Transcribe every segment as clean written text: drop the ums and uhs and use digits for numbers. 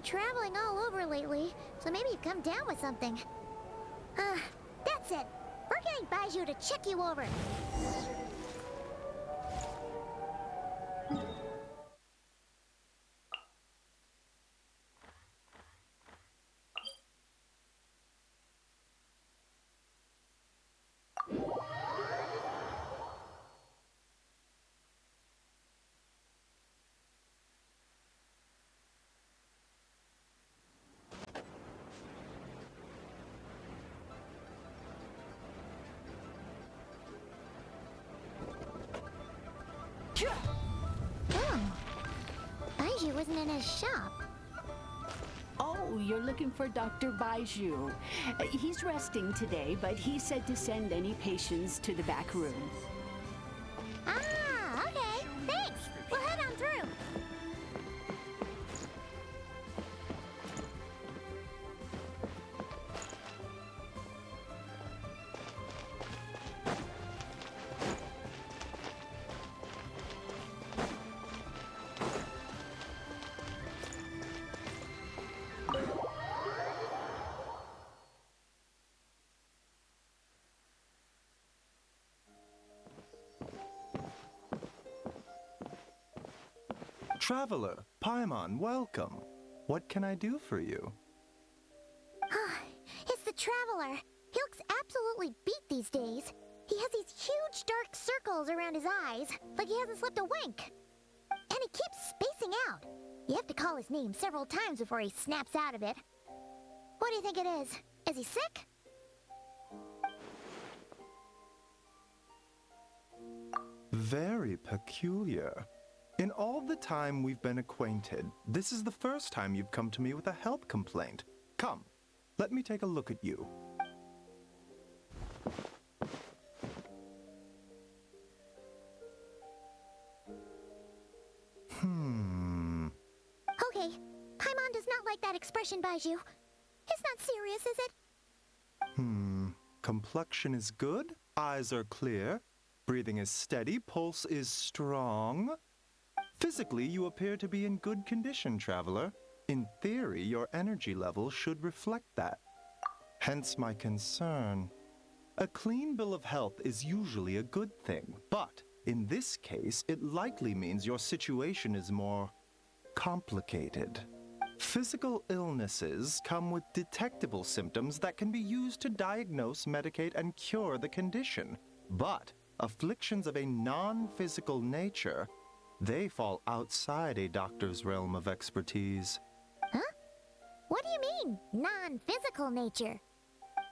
traveling all over lately, so maybe you've come down with something. That's it. We're getting Baiju to check you over. Oh, Baiju wasn't in his shop. Oh, you're looking for Dr. Baiju. He's resting today, but he said to send any patients to the back room. Ah, okay. Thanks. We'll head on through. Traveler, Paimon, welcome. What can I do for you? It's the Traveler. He looks absolutely beat these days. He has these huge dark circles around his eyes, like he hasn't slept a wink. And he keeps spacing out. You have to call his name several times before he snaps out of it. What do you think it is? Is he sick? Very peculiar. In all the time we've been acquainted, this is the first time you've come to me with a health complaint. Come, let me take a look at you. Okay, Paimon does not like that expression, Baiju. It's not serious, is it? Complexion is good, eyes are clear, breathing is steady, pulse is strong. Physically, you appear to be in good condition, Traveler. In theory, your energy level should reflect that. Hence my concern. A clean bill of health is usually a good thing, but in this case, it likely means your situation is more complicated. Physical illnesses come with detectable symptoms that can be used to diagnose, medicate, and cure the condition. But afflictions of a non-physical nature, they fall outside a doctor's realm of expertise. Huh? What do you mean, non-physical nature?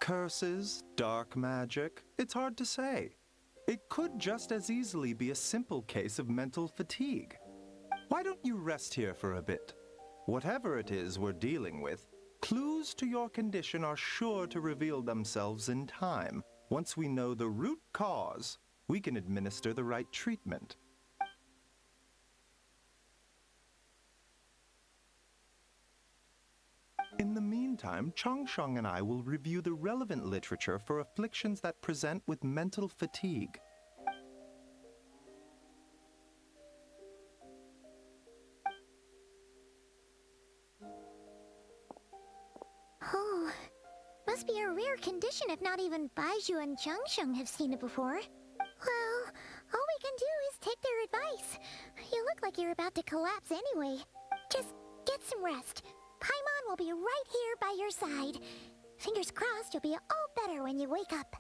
Curses, dark magic, it's hard to say. It could just as easily be a simple case of mental fatigue. Why don't you rest here for a bit? Whatever it is we're dealing with, clues to your condition are sure to reveal themselves in time. Once we know the root cause, we can administer the right treatment. In the meantime, Changsheng and I will review the relevant literature for afflictions that present with mental fatigue. Oh, must be a rare condition if not even Baiju and Changsheng have seen it before. Well, all we can do is take their advice. You look like you're about to collapse anyway. Just get some rest. Paimon will be right here by your side. Fingers crossed you'll be all better when you wake up.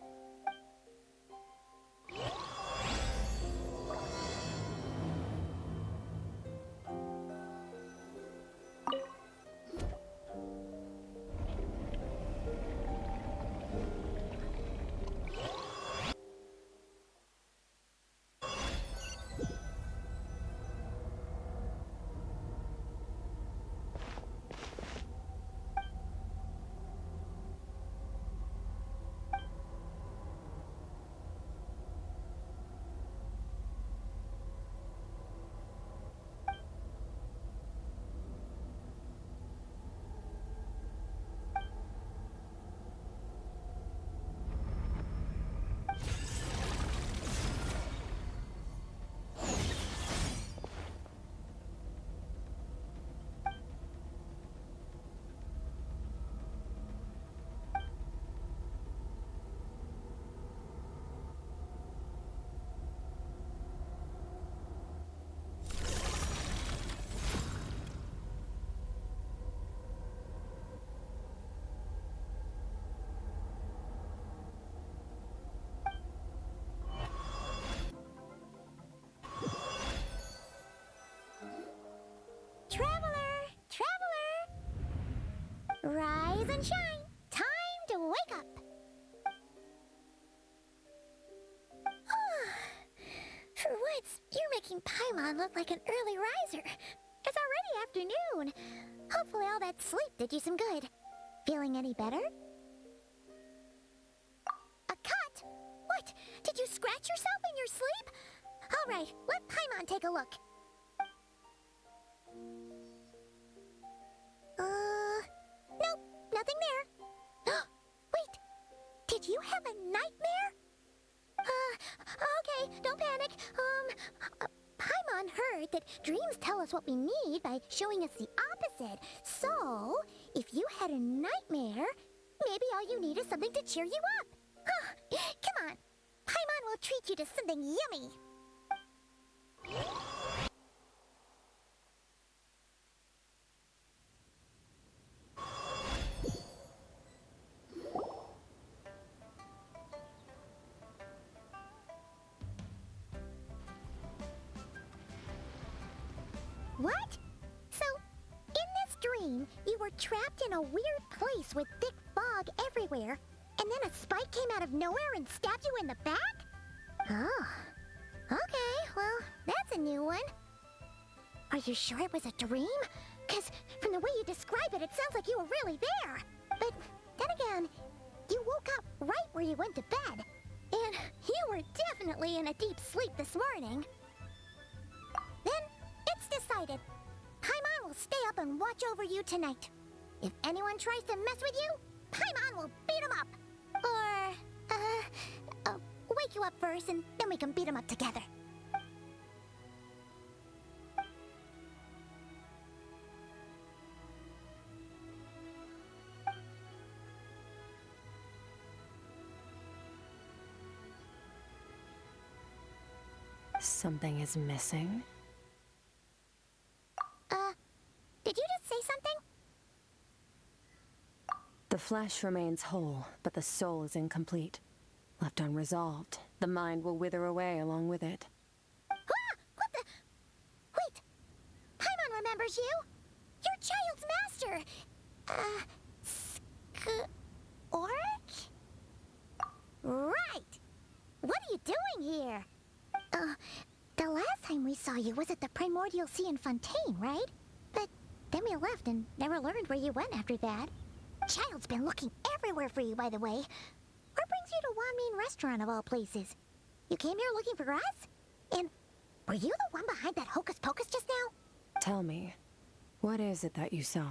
Rise and shine! Time to wake up! For once, you're making Paimon look like an early riser. It's already afternoon. Hopefully all that sleep did you some good. Feeling any better? A cut? What? Did you scratch yourself in your sleep? All right, let Paimon take a look. Nope, nothing there. Wait, did you have a nightmare? Okay, don't panic. Paimon heard that dreams tell us what we need by showing us the opposite. So, if you had a nightmare, maybe all you need is something to cheer you up. Come on, Paimon will treat you to something yummy. What? So, in this dream, you were trapped in a weird place with thick fog everywhere, and then a spike came out of nowhere and stabbed you in the back? Oh. Okay, well, that's a new one. Are you sure it was a dream? Because from the way you describe it, it sounds like you were really there. But then again, you woke up right where you went to bed. And you were definitely in a deep sleep this morning. Then, it's decided. Paimon will stay up and watch over you tonight. If anyone tries to mess with you, Paimon will beat him up. Or, wake you up first and then we can beat him up together. Something is missing. Did you just say something? The flesh remains whole, but the soul is incomplete. Left unresolved, the mind will wither away along with it. Ah! What the? Wait! Paimon remembers you! Your child's master! Skirk? Right! What are you doing here? The last time we saw you was at the Primordial Sea in Fontaine, right? But then we left and never learned where you went after that. Child's been looking everywhere for you, by the way. What brings you to Wanmean Restaurant of all places? You came here looking for us? And were you the one behind that hocus pocus just now? Tell me, what is it that you saw?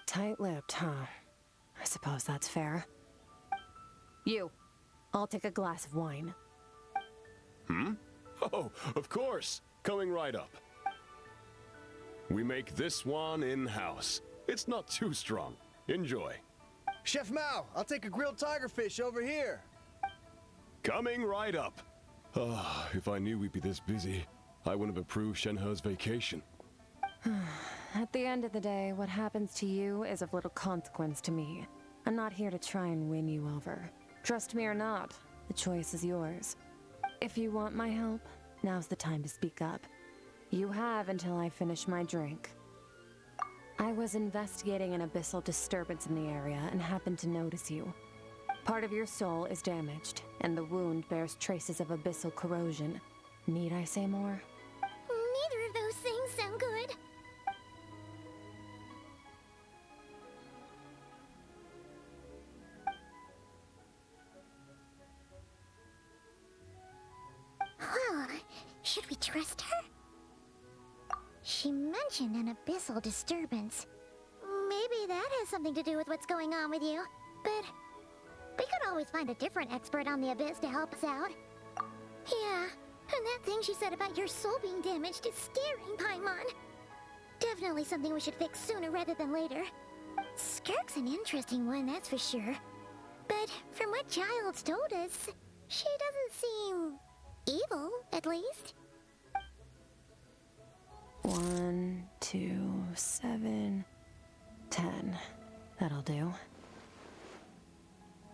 Tight-lipped, huh? I suppose that's fair. You, I'll take a glass of wine. Oh, of course. Coming right up. We make this one in-house. It's not too strong. Enjoy. Chef Mao, I'll take a grilled tigerfish over here. Coming right up. If I knew we'd be this busy, I wouldn't have approved Shenhe's vacation. At the end of the day, what happens to you is of little consequence to me. I'm not here to try and win you over. Trust me or not, the choice is yours. If you want my help, now's the time to speak up. You have until I finish my drink. I was investigating an abyssal disturbance in the area and happened to notice you. Part of your soul is damaged, and the wound bears traces of abyssal corrosion. Need I say more? Neither of those things sound good. Well, should we trust her? She mentioned an abyssal disturbance. Maybe that has something to do with what's going on with you. But we could always find a different expert on the abyss to help us out. Yeah, and that thing she said about your soul being damaged is scaring Paimon. Definitely something we should fix sooner rather than later. Skirk's an interesting one, that's for sure. But from what Child's told us, she doesn't seem evil, at least. 1, 2, 7, 10. That'll do.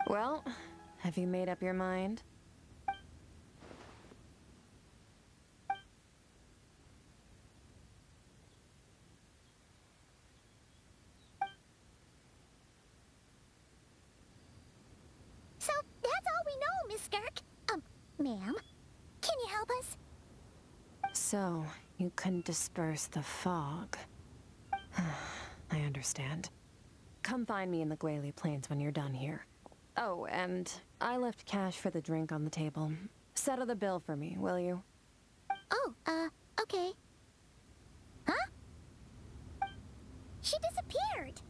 Well, have you made up your mind? is Skirk. Ma'am, can you help us? So, you can disperse the fog. I understand. Come find me in the Gwali Plains when you're done here. Oh, and I left cash for the drink on the table. Settle the bill for me, will you? Oh, okay. Huh? She disappeared.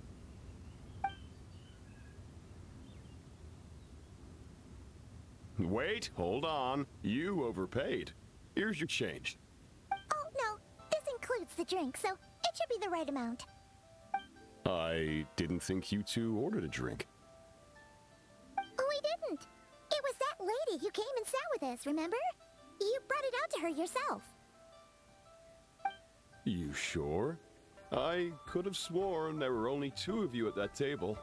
Wait, hold on. You overpaid. Here's your change. Oh, no. This includes the drink, so it should be the right amount. I didn't think you two ordered a drink. We didn't. It was that lady who came and sat with us, remember? You brought it out to her yourself. You sure? I could have sworn there were only 2 of you at that table.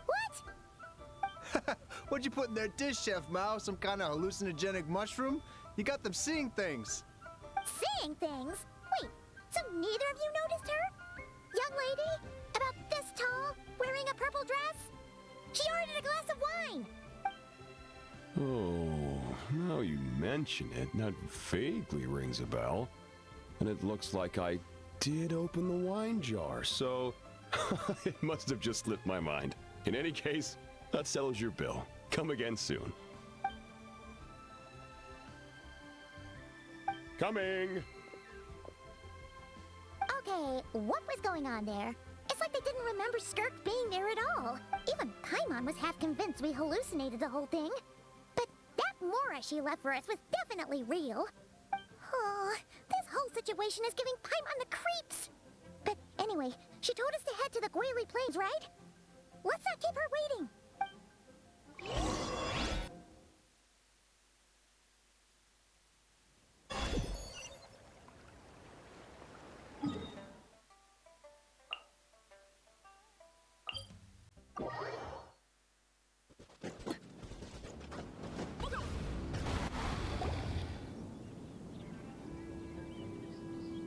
What? What'd you put in their dish, Chef Mao? Some kind of hallucinogenic mushroom? You got them seeing things. Seeing things? Wait, so neither of you noticed her? Young lady? About this tall, wearing a purple dress? She ordered a glass of wine! Oh, now you mention it, that vaguely rings a bell. And it looks like I did open the wine jar, so it must have just slipped my mind. In any case, that settles your bill. Come again soon. Coming! Okay, what was going on there? It's like they didn't remember Skirk being there at all. Even Paimon was half convinced we hallucinated the whole thing. But that Mora she left for us was definitely real. Oh, this whole situation is giving Paimon the creeps. But anyway, she told us to head to the Gwali Plains, right? Let's not keep her waiting.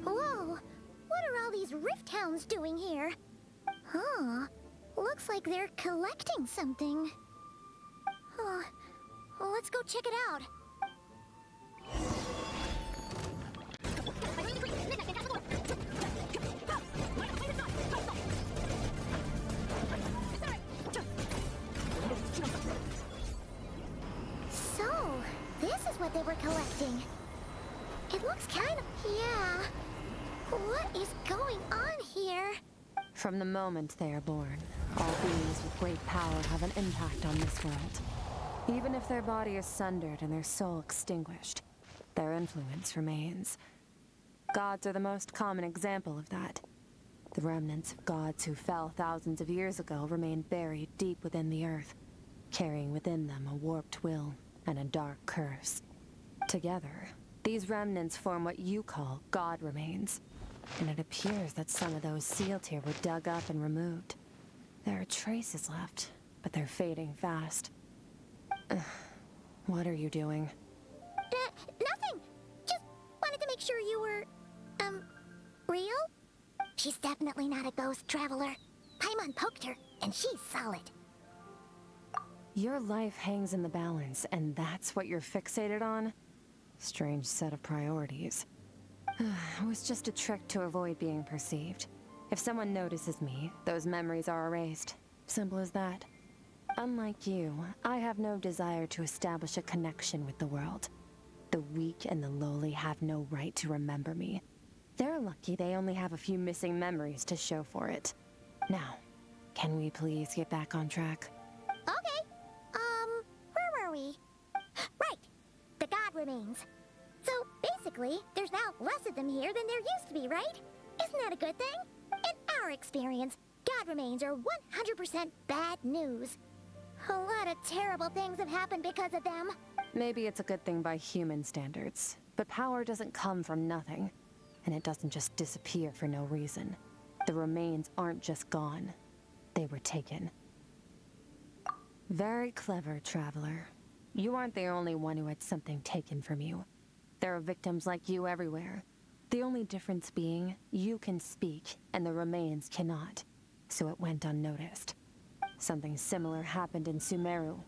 Whoa, what are all these rift hounds doing here? Huh, looks like they're collecting something. Oh, well, let's go check it out. So, this is what they were collecting. It looks kind of... yeah. What is going on here? From the moment they are born, all beings with great power have an impact on this world. Even if their body is sundered and their soul extinguished, their influence remains. Gods are the most common example of that. The remnants of gods who fell thousands of years ago remain buried deep within the earth, carrying within them a warped will and a dark curse. Together, these remnants form what you call god remains. And it appears that some of those sealed here were dug up and removed. There are traces left, but they're fading fast. What are you doing? Nothing. Just wanted to make sure you were, real? She's definitely not a ghost traveler. Paimon poked her, and she's solid. Your life hangs in the balance, and that's what you're fixated on? Strange set of priorities. It was just a trick to avoid being perceived. If someone notices me, those memories are erased. Simple as that. Unlike you, I have no desire to establish a connection with the world. The weak and the lowly have no right to remember me. They're lucky they only have a few missing memories to show for it. Now, can we please get back on track? Okay. Where were we? Right. The god remains. So, basically, there's now less of them here than there used to be, right? Isn't that a good thing? In our experience, god remains are 100% bad news. A lot of terrible things have happened because of them. Maybe it's a good thing by human standards, but power doesn't come from nothing, and it doesn't just disappear for no reason. The remains aren't just gone. They were taken. Very clever, traveler. You aren't the only one who had something taken from you. There are victims like you everywhere. The only difference being, you can speak, and the remains cannot. So it went unnoticed. Something similar happened in Sumeru.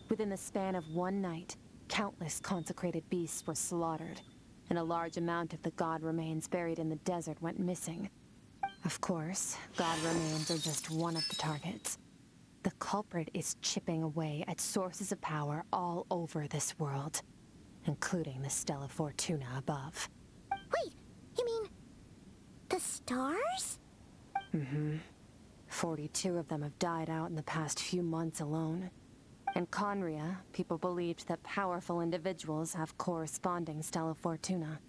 Within the span of one night, countless consecrated beasts were slaughtered, and a large amount of the god remains buried in the desert went missing. Of course, god remains are just one of the targets. The culprit is chipping away at sources of power all over this world, including the Stella Fortuna above. Wait, you mean the stars? 42 of them have died out in the past few months alone. In Conria, people believed that powerful individuals have corresponding Stella Fortuna.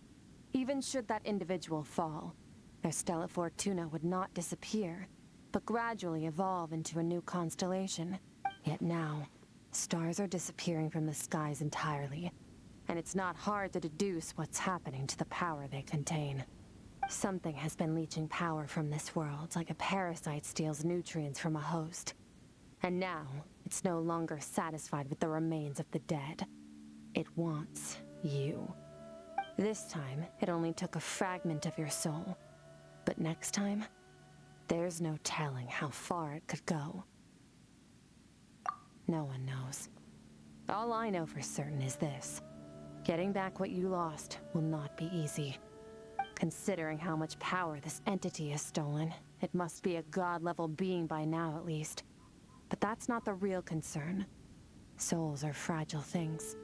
Even should that individual fall, their Stella Fortuna would not disappear, but gradually evolve into a new constellation. Yet now, stars are disappearing from the skies entirely, and it's not hard to deduce what's happening to the power they contain. Something has been leeching power from this world like a parasite steals nutrients from a host. And now, it's no longer satisfied with the remains of the dead. It wants you. This time, it only took a fragment of your soul. But next time, there's no telling how far it could go. No one knows. All I know for certain is this. Getting back what you lost will not be easy. Considering how much power this entity has stolen, it must be a god-level being by now at least. But that's not the real concern. Souls are fragile things,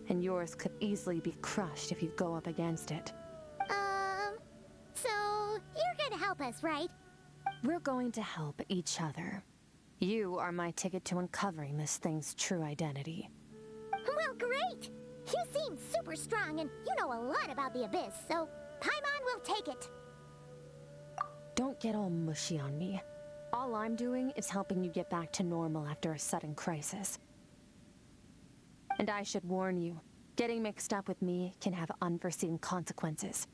and yours could easily be crushed if you go up against it. So you're gonna help us, right? We're going to help each other. You are my ticket to uncovering this thing's true identity. Well, great! You seem super strong, and you know a lot about the Abyss, so Paimon will take it. Don't get all mushy on me. All I'm doing is helping you get back to normal after a sudden crisis. And I should warn you, getting mixed up with me can have unforeseen consequences.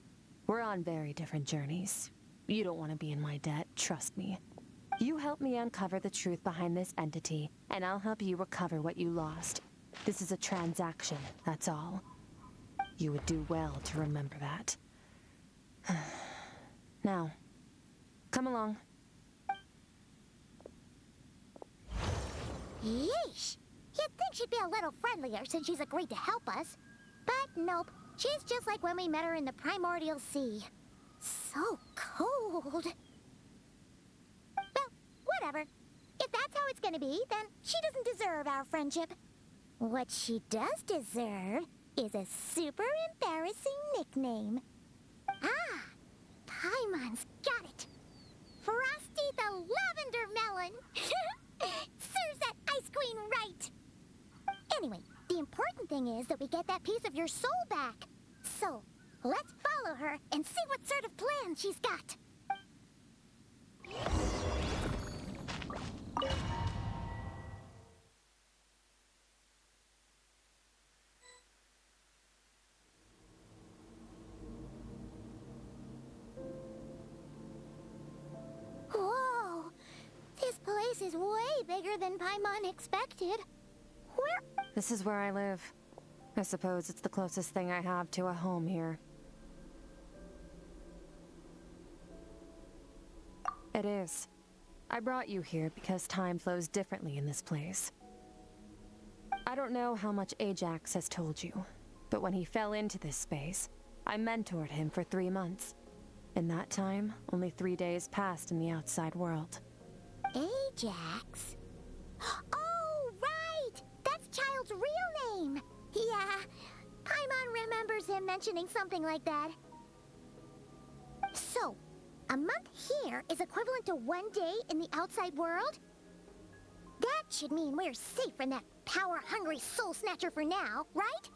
We're on very different journeys. You don't want to be in my debt, trust me. You help me uncover the truth behind this entity, and I'll help you recover what you lost. This is a transaction, that's all. You would do well to remember that. Now, come along. Yeesh! You'd think she'd be a little friendlier since she's agreed to help us. But nope, she's just like when we met her in the Primordial Sea. So cold. Well, whatever. If that's how it's gonna be, then she doesn't deserve our friendship. What she does deserve is a super embarrassing nickname. Ah, Paimon's got it. Frosty the Lavender Melon. Serves that ice queen right. Anyway, the important thing is that we get that piece of your soul back. So, let's follow her and see what sort of plan she's got. Whoa! This place is way bigger than Paimon expected. Where? This is where I live. I suppose it's the closest thing I have to a home here. It is. I brought you here because time flows differently in this place. I don't know how much Ajax has told you, but when he fell into this space, I mentored him for 3 months. In that time, only 3 days passed in the outside world. Ajax? Oh, right! That's Child's real name! Yeah, Paimon remembers him mentioning something like that. So, a month here is equivalent to 1 day in the outside world? That should mean we're safe from that power-hungry soul snatcher for now, right?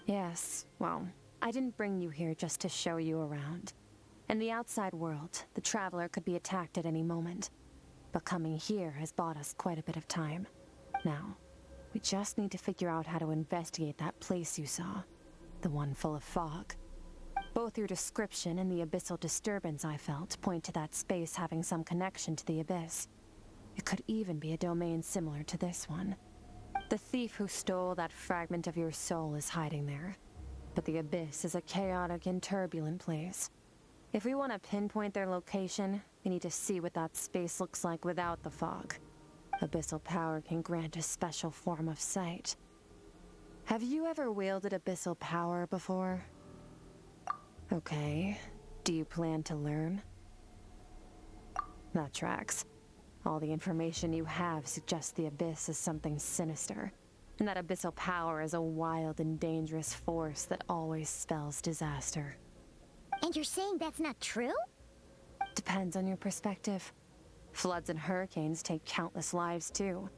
Yes, well, I didn't bring you here just to show you around. In the outside world, the Traveler could be attacked at any moment. But coming here has bought us quite a bit of time. Now, we just need to figure out how to investigate that place you saw. The one full of fog. Both your description and the abyssal disturbance I felt point to that space having some connection to the Abyss. It could even be a domain similar to this one. The thief who stole that fragment of your soul is hiding there. But the Abyss is a chaotic and turbulent place. If we want to pinpoint their location, we need to see what that space looks like without the fog. Abyssal power can grant a special form of sight. Have you ever wielded abyssal power before? Okay. Do you plan to learn? That tracks. All the information you have suggests the Abyss is something sinister, and that abyssal power is a wild and dangerous force that always spells disaster. And you're saying that's not true? Depends on your perspective. Floods and hurricanes take countless lives too.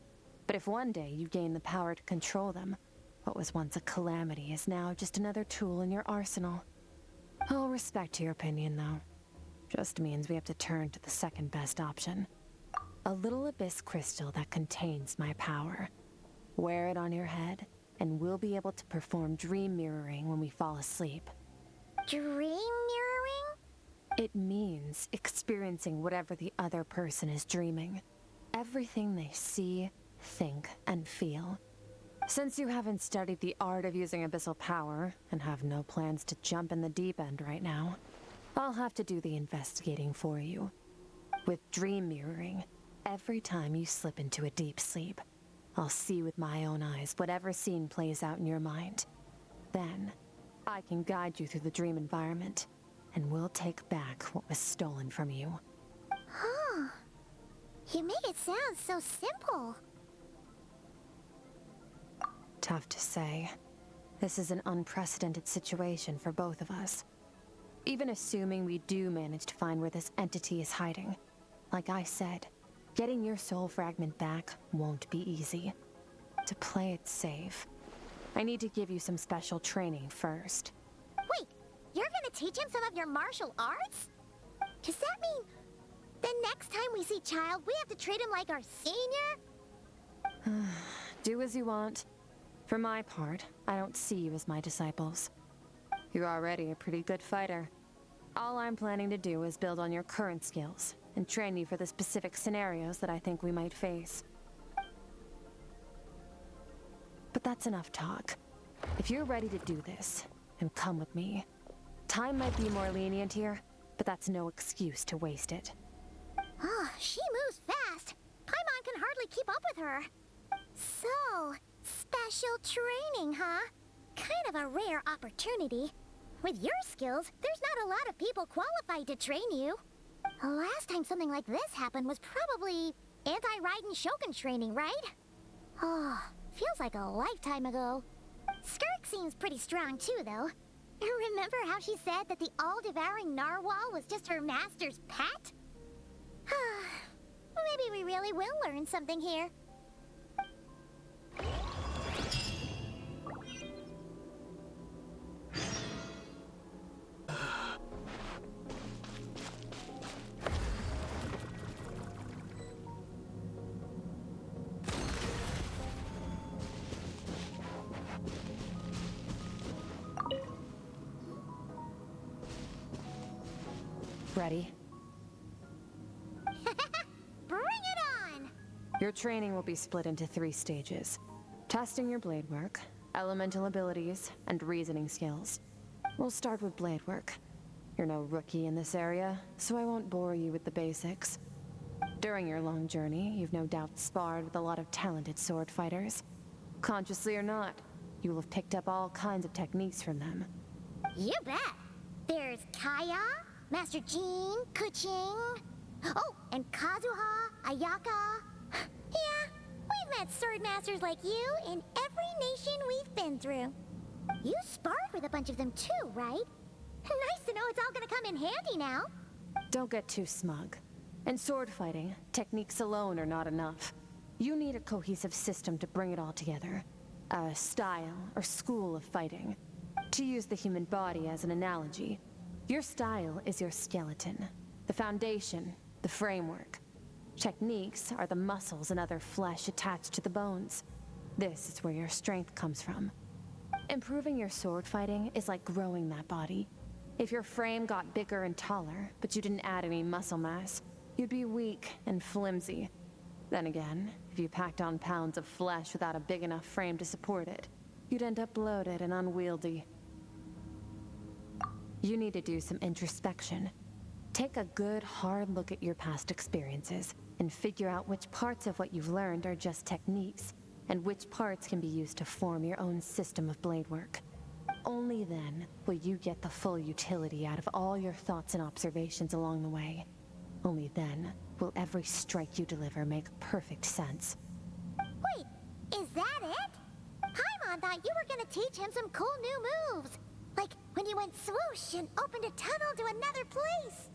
But if one day you gain the power to control them, what was once a calamity is now just another tool in your arsenal. I'll respect your opinion, though. Just means we have to turn to the second best option. A little abyss crystal that contains my power. Wear it on your head, and we'll be able to perform dream mirroring when we fall asleep. Dream mirroring? It means experiencing whatever the other person is dreaming. Everything they see, think, and feel. Since you haven't studied the art of using abyssal power, and have no plans to jump in the deep end right now, I'll have to do the investigating for you. With dream mirroring, every time you slip into a deep sleep, I'll see with my own eyes whatever scene plays out in your mind. Then, I can guide you through the dream environment, and we'll take back what was stolen from you. Huh. You make it sound so simple. Tough to say. This is an unprecedented situation for both of us. Even assuming we do manage to find where this entity is hiding, like I said, getting your soul fragment back won't be easy. To play it safe, I need to give you some special training first. Wait, you're gonna teach him some of your martial arts? Does that mean the next time we see Child, we have to treat him like our senior? Do as you want. For my part, I don't see you as my disciples. You're already a pretty good fighter. All I'm planning to do is build on your current skills and train you for the specific scenarios that I think we might face. But that's enough talk. If you're ready to do this, then come with me. Time might be more lenient here, but that's no excuse to waste it. Oh, she moves fast. Paimon can hardly keep up with her. So, special training, huh? Kind of a rare opportunity. With your skills, there's not a lot of people qualified to train you. The last time something like this happened was probably anti-Raiden Shogun training, right? Oh, feels like a lifetime ago. Skirk seems pretty strong too, though. Remember how she said that the all-devouring narwhal was just her master's pet? Maybe we really will learn something here. Ready? Bring it on! Your training will be split into 3 stages. Testing your blade work, elemental abilities, and reasoning skills. We'll start with blade work. You're no rookie in this area, so I won't bore you with the basics. During your long journey, you've no doubt sparred with a lot of talented sword fighters. Consciously or not, you'll have picked up all kinds of techniques from them. You bet! There's Kaya, Master Jean, Kuching... Oh, and Kazuha, Ayaka... Yeah, we've met sword masters like you in every nation we've been through. You sparred with a bunch of them too, right? Nice to know it's all gonna come in handy now. Don't get too smug. In sword fighting, techniques alone are not enough. You need a cohesive system to bring it all together. A style or school of fighting. To use the human body as an analogy, your style is your skeleton, the foundation, the framework. Techniques are the muscles and other flesh attached to the bones. This is where your strength comes from. Improving your sword fighting is like growing that body. If your frame got bigger and taller, but you didn't add any muscle mass, you'd be weak and flimsy. Then again, if you packed on pounds of flesh without a big enough frame to support it, you'd end up bloated and unwieldy. You need to do some introspection. Take a good, hard look at your past experiences and figure out which parts of what you've learned are just techniques, and which parts can be used to form your own system of blade work. Only then will you get the full utility out of all your thoughts and observations along the way. Only then will every strike you deliver make perfect sense. Wait, is that it? Paimon thought you were gonna teach him some cool new moves. Like when you went swoosh and opened a tunnel to another place.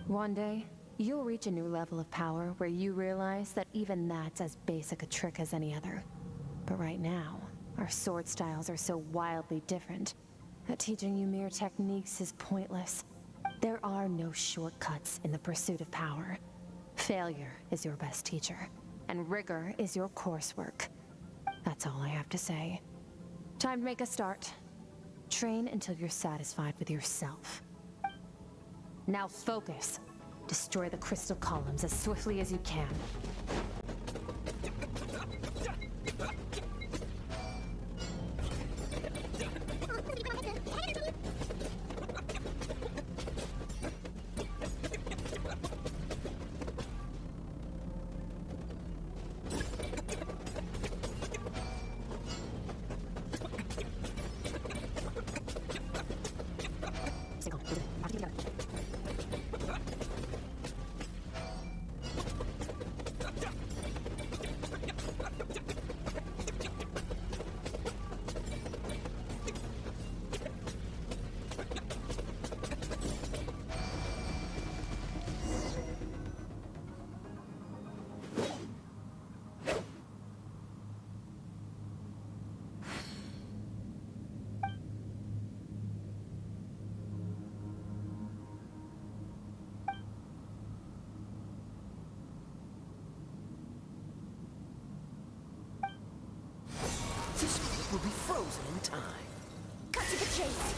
One day, you'll reach a new level of power where you realize that even that's as basic a trick as any other. But right now, our sword styles are so wildly different that teaching you mere techniques is pointless. There are no shortcuts in the pursuit of power. Failure is your best teacher, and rigor is your coursework. That's all I have to say. Time to make a start. Train until you're satisfied with yourself. Now focus. Destroy the crystal columns as swiftly as you can. Will be frozen in time. Cut to the chase.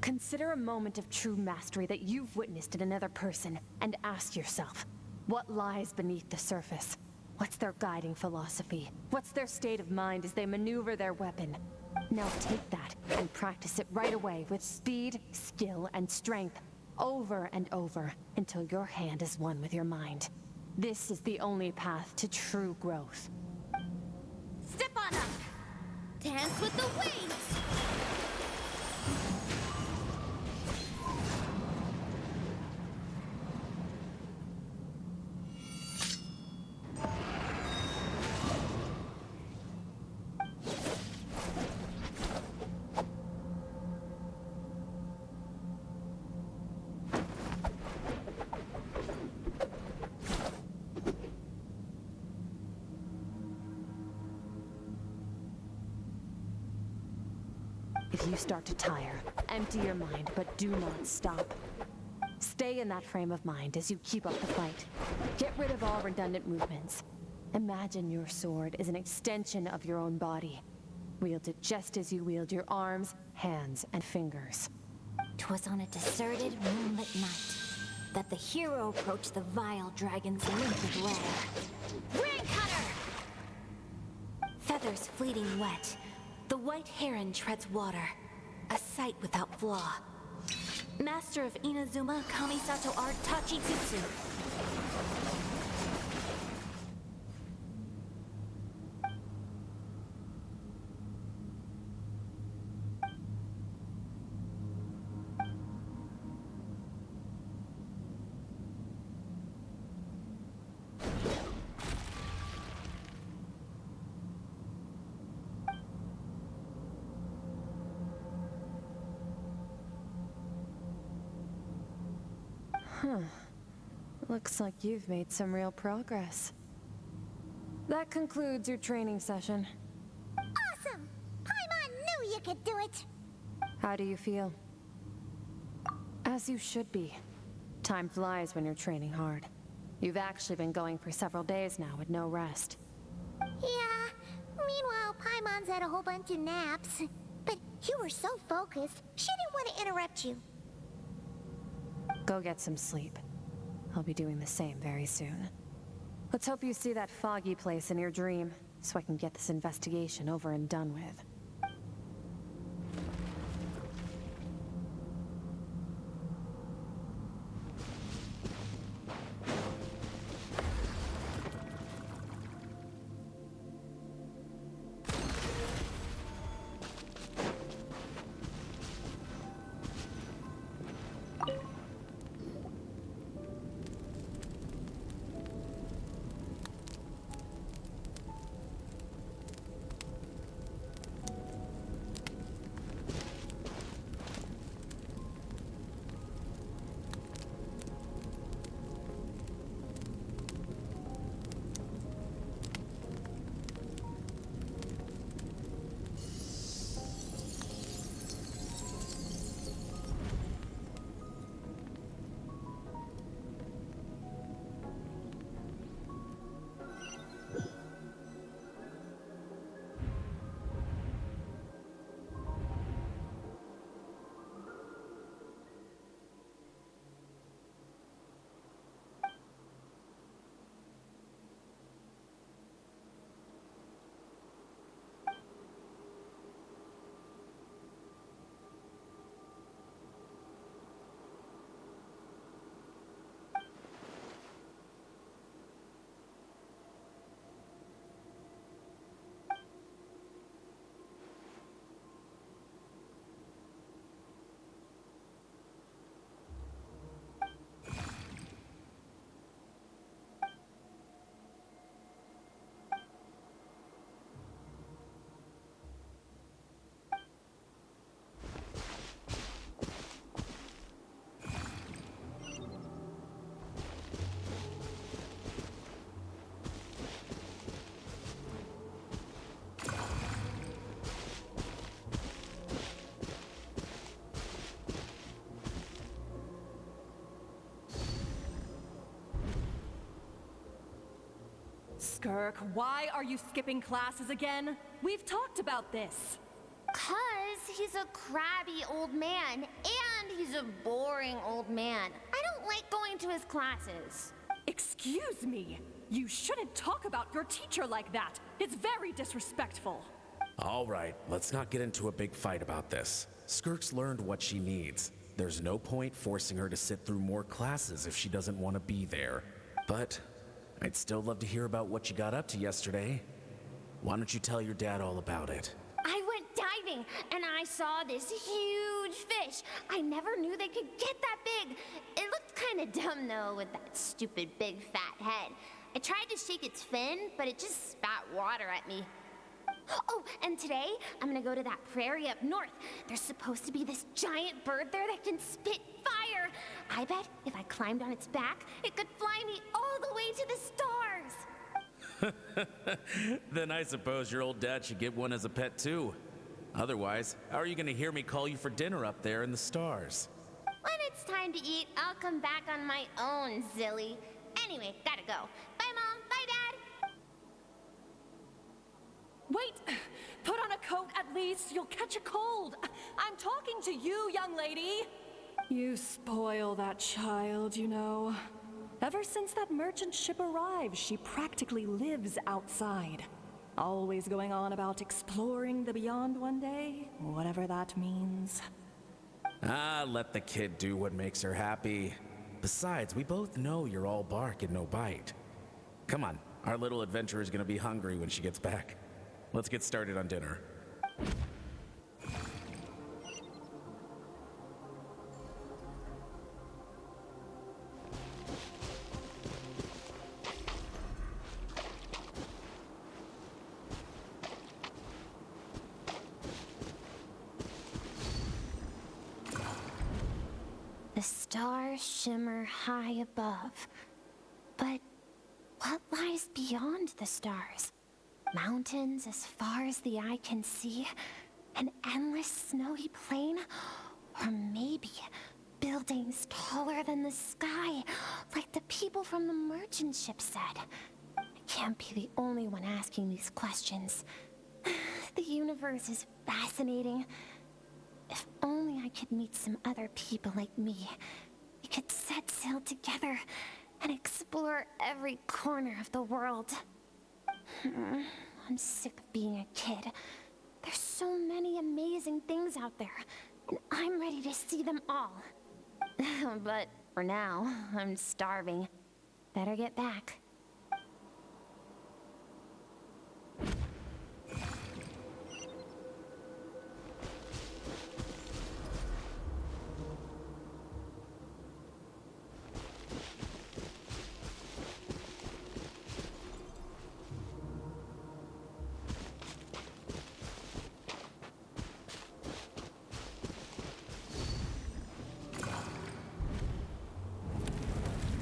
Consider a moment of true mastery that you've witnessed in another person, and ask yourself, what lies beneath the surface? What's their guiding philosophy? What's their state of mind as they maneuver their weapon? Now take that and practice it right away with speed, skill, and strength, over and over, until your hand is one with your mind. This is the only path to true growth. Step on up. Dance with the waves. If you start to tire, empty your mind, but do not stop. Stay in that frame of mind as you keep up the fight. Get rid of all redundant movements. Imagine your sword is an extension of your own body. Wield it just as you wield your arms, hands, and fingers. 'Twas on a deserted, moonlit night that the hero approached the vile dragon's limpid lair. Ring cutter! Feathers fleeting wet, the white heron treads water, a sight without flaw. Master of Inazuma Kamisato Art Tachijutsu. Looks like you've made some real progress. That concludes your training session. Awesome! Paimon knew you could do it! How do you feel? As you should be. Time flies when you're training hard. You've actually been going for several days now with no rest. Yeah, meanwhile Paimon's had a whole bunch of naps. But you were so focused, she didn't want to interrupt you. Go get some sleep. I'll be doing the same very soon. Let's hope you see that foggy place in your dream, so I can get this investigation over and done with. Skirk, why are you skipping classes again? We've talked about this. 'Cause he's a crabby old man, and he's a boring old man. I don't like going to his classes. Excuse me. You shouldn't talk about your teacher like that. It's very disrespectful. All right, let's not get into a big fight about this. Skirk's learned what she needs. There's no point forcing her to sit through more classes if she doesn't want to be there. But I'd still love to hear about what you got up to yesterday. Why don't you tell your dad all about it? I went diving, and I saw this huge fish. I never knew they could get that big. It looked kind of dumb, though, with that stupid big fat head. I tried to shake its fin, but it just spat water at me. Oh, and today, I'm gonna go to that prairie up north. There's supposed to be this giant bird there that can spit fire. I bet if I climbed on its back, it could fly me all the way to the stars. Then I suppose your old dad should get one as a pet too. Otherwise, how are you gonna hear me call you for dinner up there in the stars? When it's time to eat, I'll come back on my own, Zilly. Anyway, gotta go. Bye, Mom. Bye, Dad. Wait! Put on a coat at least. You'll catch a cold. I'm talking to you, young lady. You spoil that child, you know. Ever since that merchant ship arrived, she practically lives outside. Always going on about exploring the beyond one day, whatever that means. Ah, let the kid do what makes her happy. Besides, we both know you're all bark and no bite. Come on, our little adventurer is gonna be hungry when she gets back. Let's get started on dinner. The stars shimmer high above. But what lies beyond the stars? Mountains as far as the eye can see? An endless snowy plain? Or maybe buildings taller than the sky, like the people from the merchant ship said? I can't be the only one asking these questions. The universe is fascinating. If only I could meet some other people like me. We could set sail together and explore every corner of the world. I'm sick of being a kid. There's so many amazing things out there, and I'm ready to see them all. But for now, I'm starving. Better get back.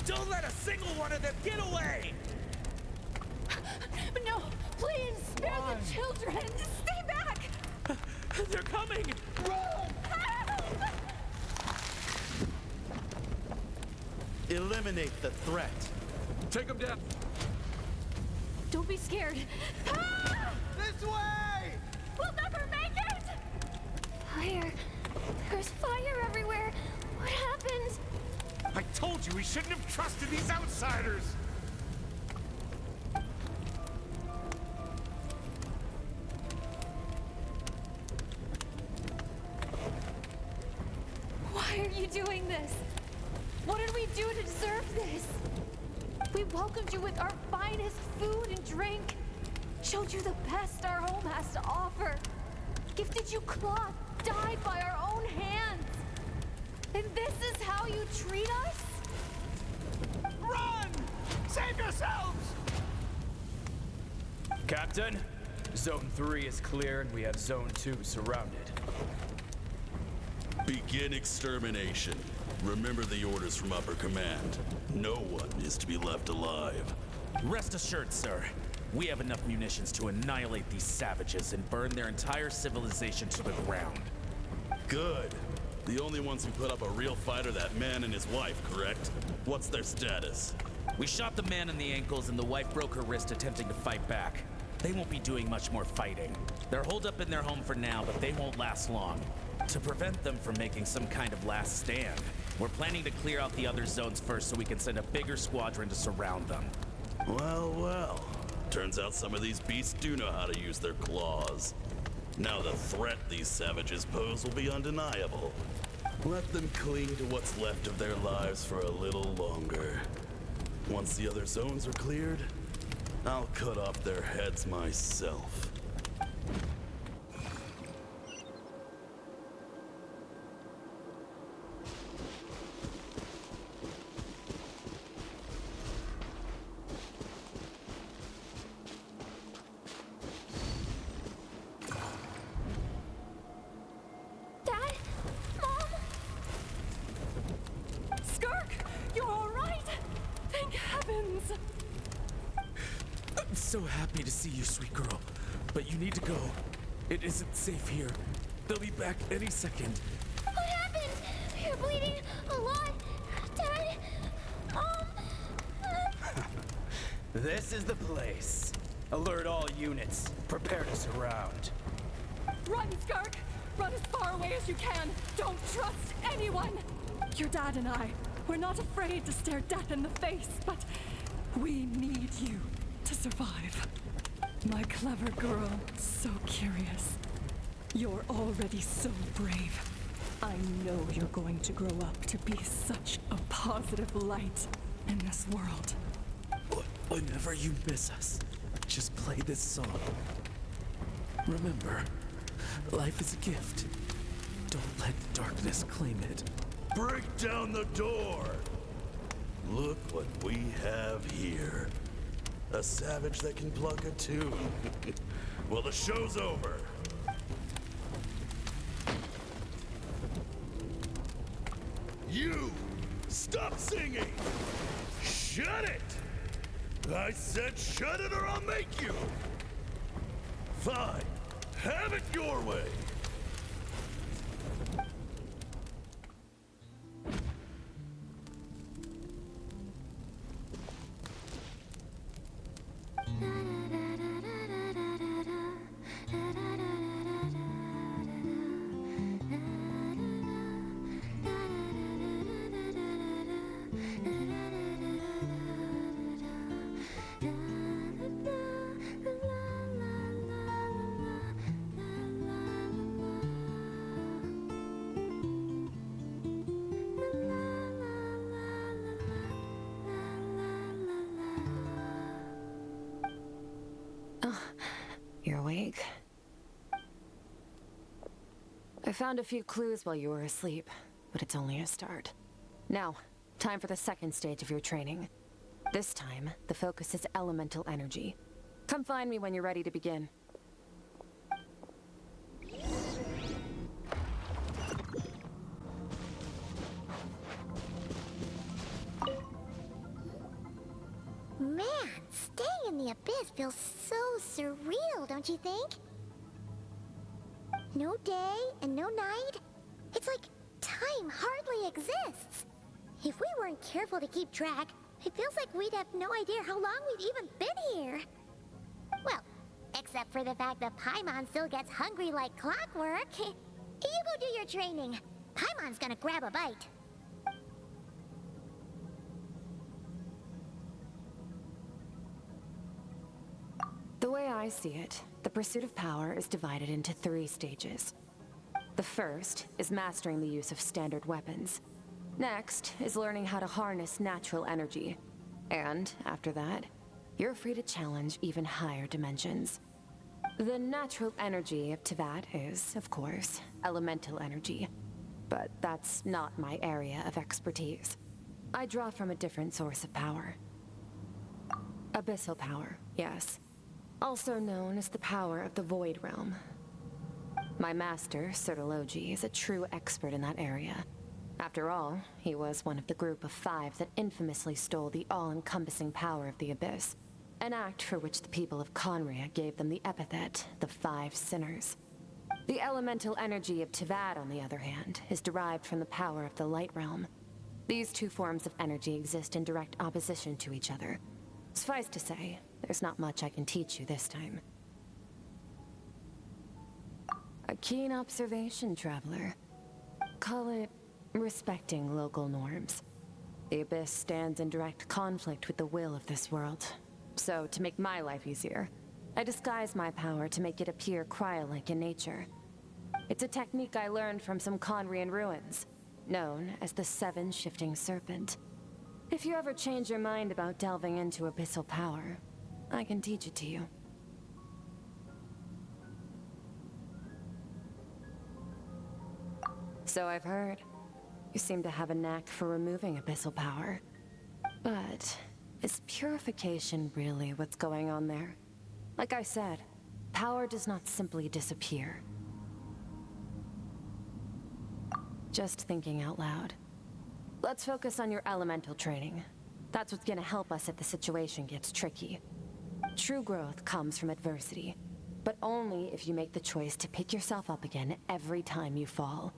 Don't let a single one of them get away! No, please, spare the children! Stay back! They're coming! Run! Help! Eliminate the threat. Take them down! Don't be scared. Ah! This way! We'll never make it! Fire. There's fire everywhere. What happened? I told you we shouldn't have trusted these outsiders! Why are you doing this? What did we do to deserve this? We welcomed you with our finest food and drink, showed you the best our home has to offer, gifted you cloth dyed by our own hands. And this is how you treat us? Run! Save yourselves! Captain, Zone 3 is clear and we have Zone 2 surrounded. Begin extermination. Remember the orders from upper command. No one is to be left alive. Rest assured, sir. We have enough munitions to annihilate these savages and burn their entire civilization to the ground. Good. The only ones who put up a real fight are that man and his wife, correct? What's their status? We shot the man in the ankles and the wife broke her wrist attempting to fight back. They won't be doing much more fighting. They're holed up in their home for now, but they won't last long. To prevent them from making some kind of last stand, we're planning to clear out the other zones first so we can send a bigger squadron to surround them. Well, well. Turns out some of these beasts do know how to use their claws. Now the threat these savages pose will be undeniable. Let them cling to what's left of their lives for a little longer. Once the other zones are cleared, I'll cut off their heads myself. Dad? Mom? Skirk, you're all right? Thank heavens. I'm so happy to see you, sweet girl. But you need to go. It isn't safe here. They'll be back any second. What happened? You're bleeding a lot. Dad? Mom? This is the place. Alert all units. Prepare to surround. Run, Skirk! Run as far away as you can. Don't trust anyone. Your dad and I, we're not afraid to stare death in the face, but we need you to survive. My clever girl, so curious. You're already so brave. I know you're going to grow up to be such a positive light in this world. Whenever you miss us, just play this song. Remember, life is a gift. Don't let darkness claim it. Break down the door! Look what we have here. A savage that can pluck a tune. Well, the show's over. You! Stop singing! Shut it! I said shut it or I'll make you! Fine. Have it your way! You're awake. I found a few clues while you were asleep, but it's only a start. Now, time for the second stage of your training. This time, the focus is elemental energy. Come find me when you're ready to begin. Man, staying in the abyss feels so surreal, don't you think? No day and no night. It's like time hardly exists. If we weren't careful to keep track, it feels like we'd have no idea how long we've even been here. Well, except for the fact that Paimon still gets hungry like clockwork. You go do your training. Paimon's gonna grab a bite. The way I see it, the pursuit of power is divided into 3 stages. The first is mastering the use of standard weapons. Next is learning how to harness natural energy. And after that, you're free to challenge even higher dimensions. The natural energy of Teyvat is, of course, elemental energy. But that's not my area of expertise. I draw from a different source of power. Abyssal power, yes. Also known as the power of the Void Realm. My master, Sertologi, is a true expert in that area. After all, he was one of the group of 5 that infamously stole the all-encompassing power of the Abyss, an act for which the people of Conria gave them the epithet, the 5 Sinners. The elemental energy of Teyvat, on the other hand, is derived from the power of the Light Realm. These two forms of energy exist in direct opposition to each other. Suffice to say, there's not much I can teach you this time. A keen observation, traveler. Call it respecting local norms. The Abyss stands in direct conflict with the will of this world. So, to make my life easier, I disguise my power to make it appear cryo-like in nature. It's a technique I learned from some Conrian ruins, known as the Seven Shifting Serpent. If you ever change your mind about delving into abyssal power, I can teach it to you. So I've heard. You seem to have a knack for removing abyssal power. But is purification really what's going on there? Like I said, power does not simply disappear. Just thinking out loud. Let's focus on your elemental training. That's what's gonna help us if the situation gets tricky. True growth comes from adversity, but only if you make the choice to pick yourself up again every time you fall.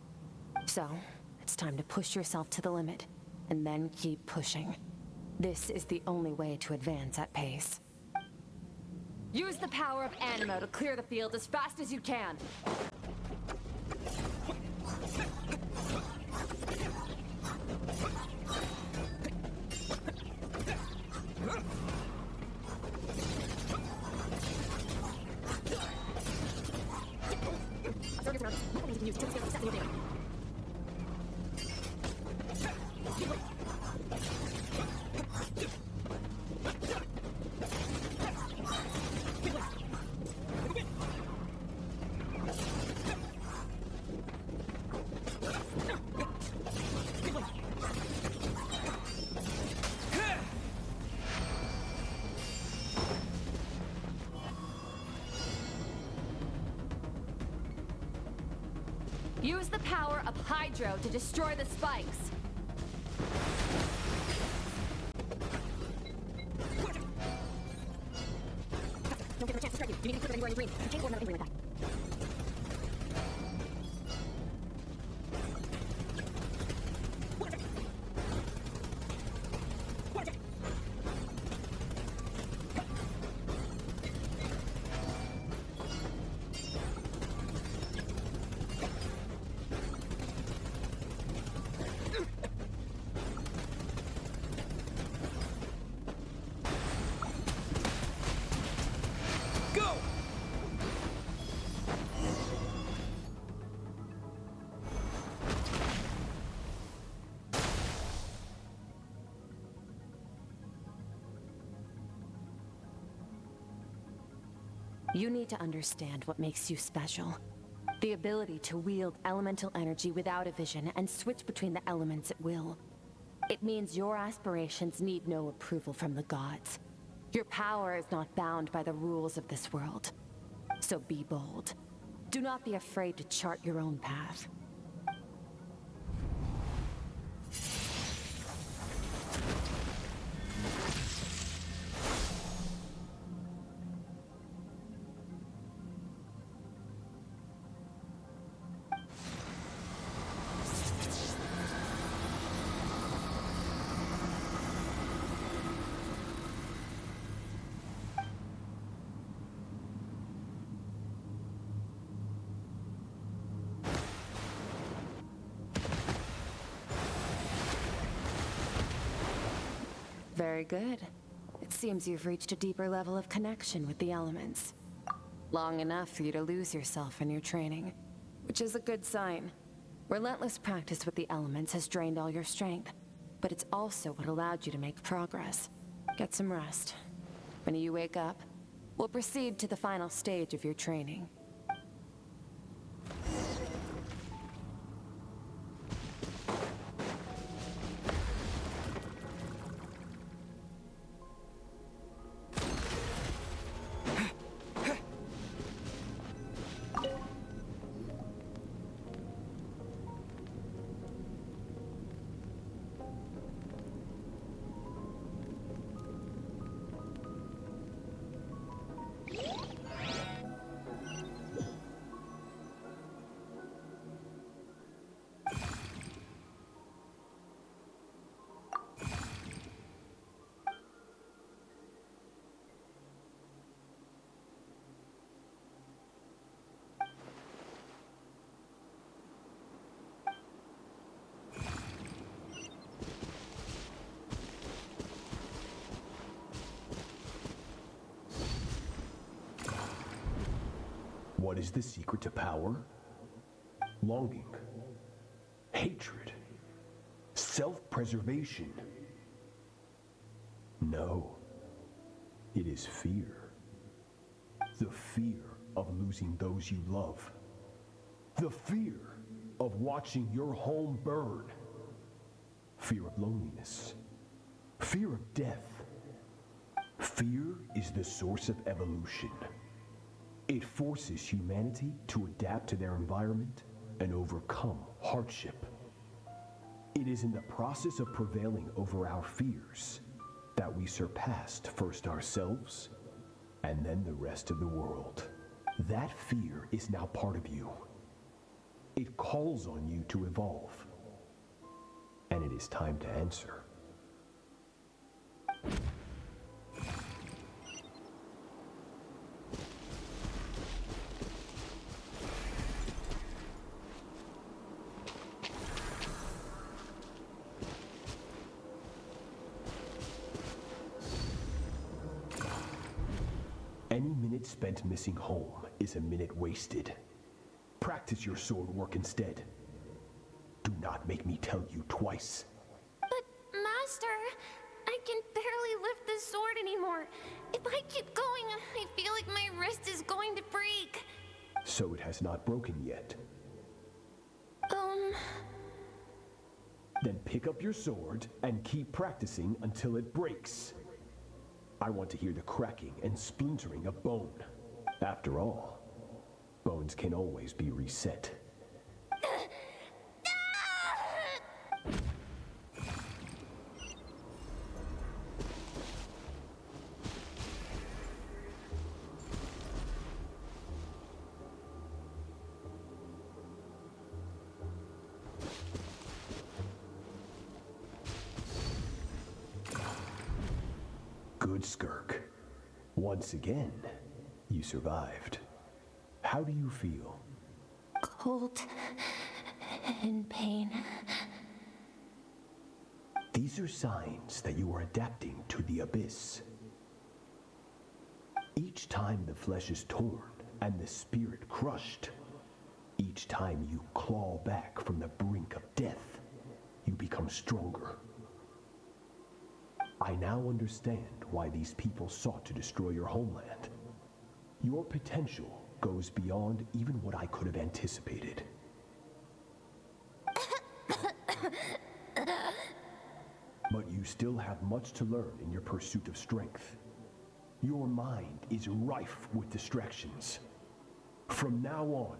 So, it's time to push yourself to the limit, and then keep pushing. This is the only way to advance at pace. Use the power of Animo to clear the field as fast as you can. Use the power of Hydro to destroy the spikes. Don't give her a chance to strike you. You need to put it anywhere in green. You can't go another angry like that. You need to understand what makes you special. The ability to wield elemental energy without a vision and switch between the elements at will. It means your aspirations need no approval from the gods. Your power is not bound by the rules of this world. So be bold. Do not be afraid to chart your own path. Very good. It seems you've reached a deeper level of connection with the elements. Long enough for you to lose yourself in your training, which is a good sign. Relentless practice with the elements has drained all your strength, but it's also what allowed you to make progress. Get some rest. When you wake up, we'll proceed to the final stage of your training. What is the secret to power? Longing, hatred, self-preservation. No, it is fear. The fear of losing those you love. The fear of watching your home burn. Fear of loneliness. Fear of death. Fear is the source of evolution. It forces humanity to adapt to their environment and overcome hardship. It is in the process of prevailing over our fears that we surpassed first ourselves and then the rest of the world. That fear is now part of you. It calls on you to evolve. And it is time to answer. Any minute spent missing home is a minute wasted. Practice your sword work instead. Do not make me tell you twice. But, Master, I can barely lift the sword anymore. If I keep going, I feel like my wrist is going to break. So it has not broken yet. Then pick up your sword and keep practicing until it breaks. I want to hear the cracking and splintering of bone. After all, bones can always be reset. Good, Skirk. Once again, you survived. How do you feel? Cold and pain. These are signs that you are adapting to the abyss. Each time the flesh is torn and the spirit crushed, each time you claw back from the brink of death, you become stronger. I now understand why these people sought to destroy your homeland. Your potential goes beyond even what I could have anticipated. But you still have much to learn in your pursuit of strength. Your mind is rife with distractions. From now on,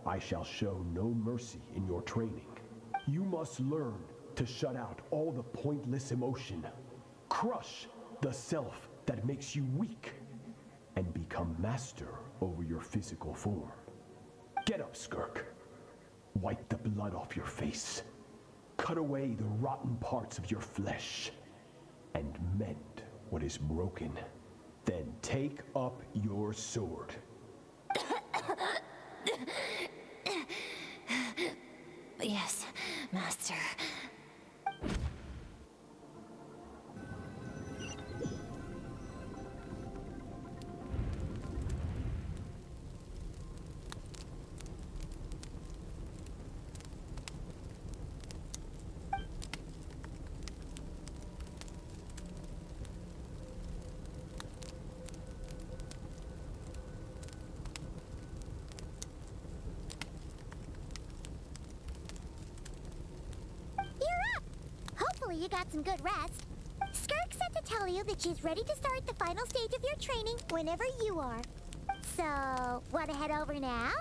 I shall show no mercy in your training. You must learn to shut out all the pointless emotion. Crush the self that makes you weak and become master over your physical form. Get up, Skirk. Wipe the blood off your face. Cut away the rotten parts of your flesh and mend what is broken. Then take up your sword. Yes, Master. Hopefully you got some good rest. Skirk said to tell you that she's ready to start the final stage of your training whenever you are. So, want to head over now?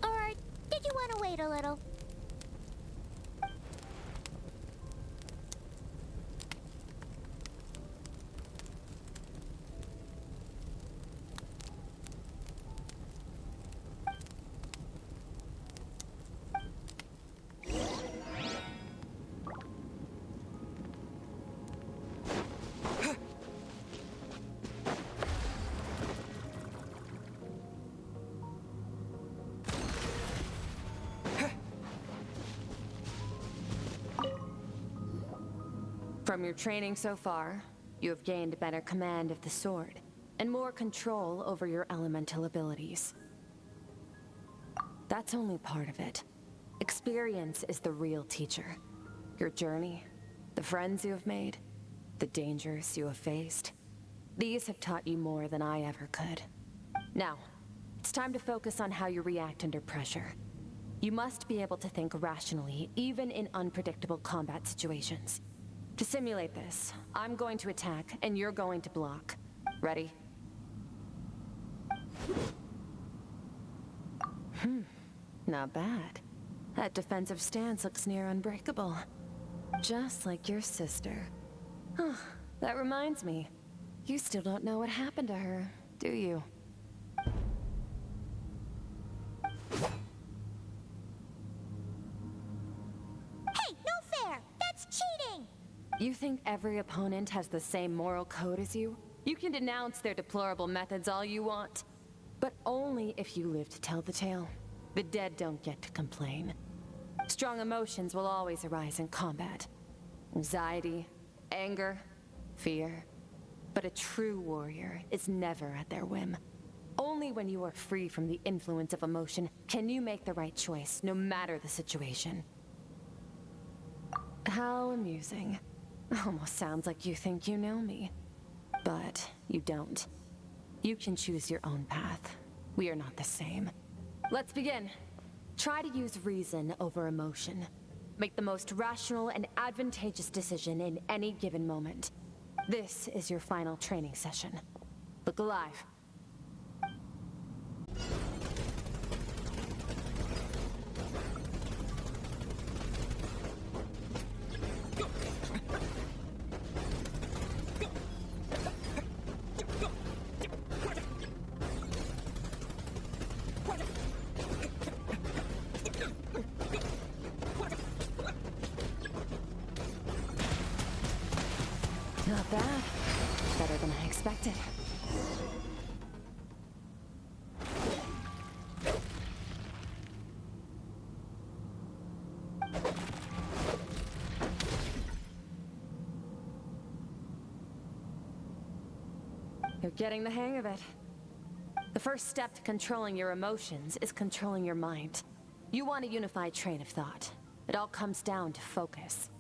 Or did you want to wait a little? From your training so far, you have gained better command of the sword, and more control over your elemental abilities. That's only part of it. Experience is the real teacher. Your journey, the friends you have made, the dangers you have faced. These have taught you more than I ever could. Now, it's time to focus on how you react under pressure. You must be able to think rationally, even in unpredictable combat situations. To simulate this, I'm going to attack, and you're going to block. Ready? Not bad. That defensive stance looks near unbreakable. Just like your sister. Huh, that reminds me. You still don't know what happened to her, do you? Hey, no fair! That's cheating! You think every opponent has the same moral code as you? You can denounce their deplorable methods all you want. But only if you live to tell the tale. The dead don't get to complain. Strong emotions will always arise in combat. Anxiety, anger, fear. But a true warrior is never at their whim. Only when you are free from the influence of emotion can you make the right choice, no matter the situation. How amusing. Almost sounds like you think you know me. But you don't. You can choose your own path. We are not the same. Let's begin. Try to use reason over emotion. Make the most rational and advantageous decision in any given moment. This is your final training session. Look alive. Not bad. Better than I expected. You're getting the hang of it. The first step to controlling your emotions is controlling your mind. You want a unified train of thought. It all comes down to focus.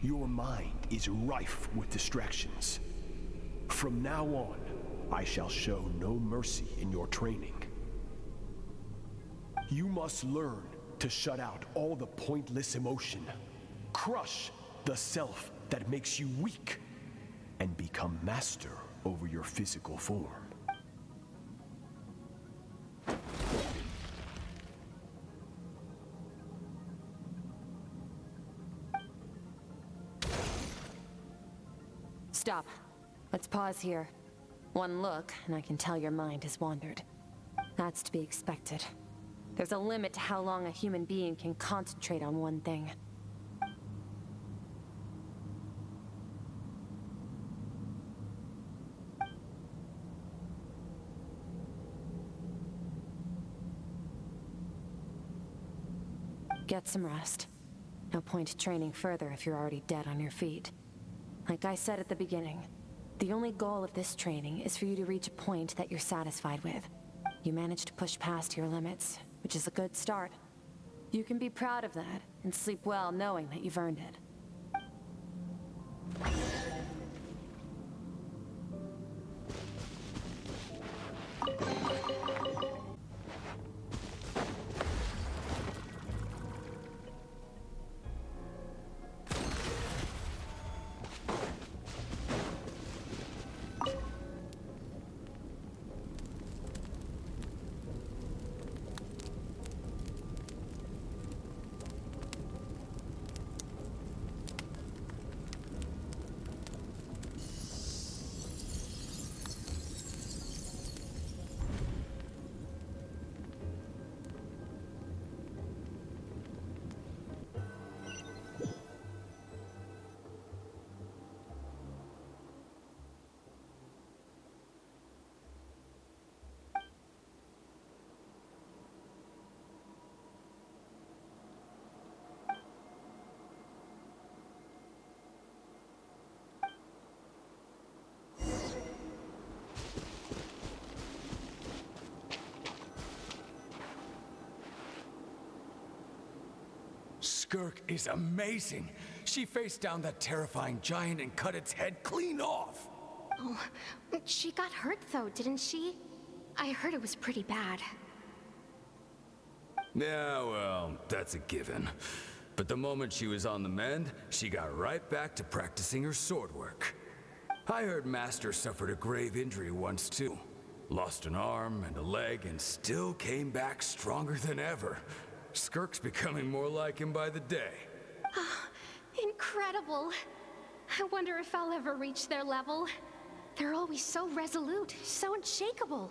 Your mind is rife with distractions. From now on, I shall show no mercy in your training. You must learn to shut out all the pointless emotion, crush the self that makes you weak, and become master over your physical form. Stop. Let's pause here. One look, and I can tell your mind has wandered. That's to be expected. There's a limit to how long a human being can concentrate on one thing. Get some rest. No point training further if you're already dead on your feet. Like I said at the beginning, the only goal of this training is for you to reach a point that you're satisfied with. You managed to push past your limits, which is a good start. You can be proud of that and sleep well knowing that you've earned it. Skirk is amazing. She faced down that terrifying giant and cut its head clean off. Oh, she got hurt though, didn't she? I heard it was pretty bad. Yeah, well, that's a given. But the moment she was on the mend, she got right back to practicing her sword work. I heard Master suffered a grave injury once too. Lost an arm and a leg and still came back stronger than ever. Skirk's becoming more like him by the day. Incredible. I wonder if I'll ever reach their level. They're always so resolute, so unshakable.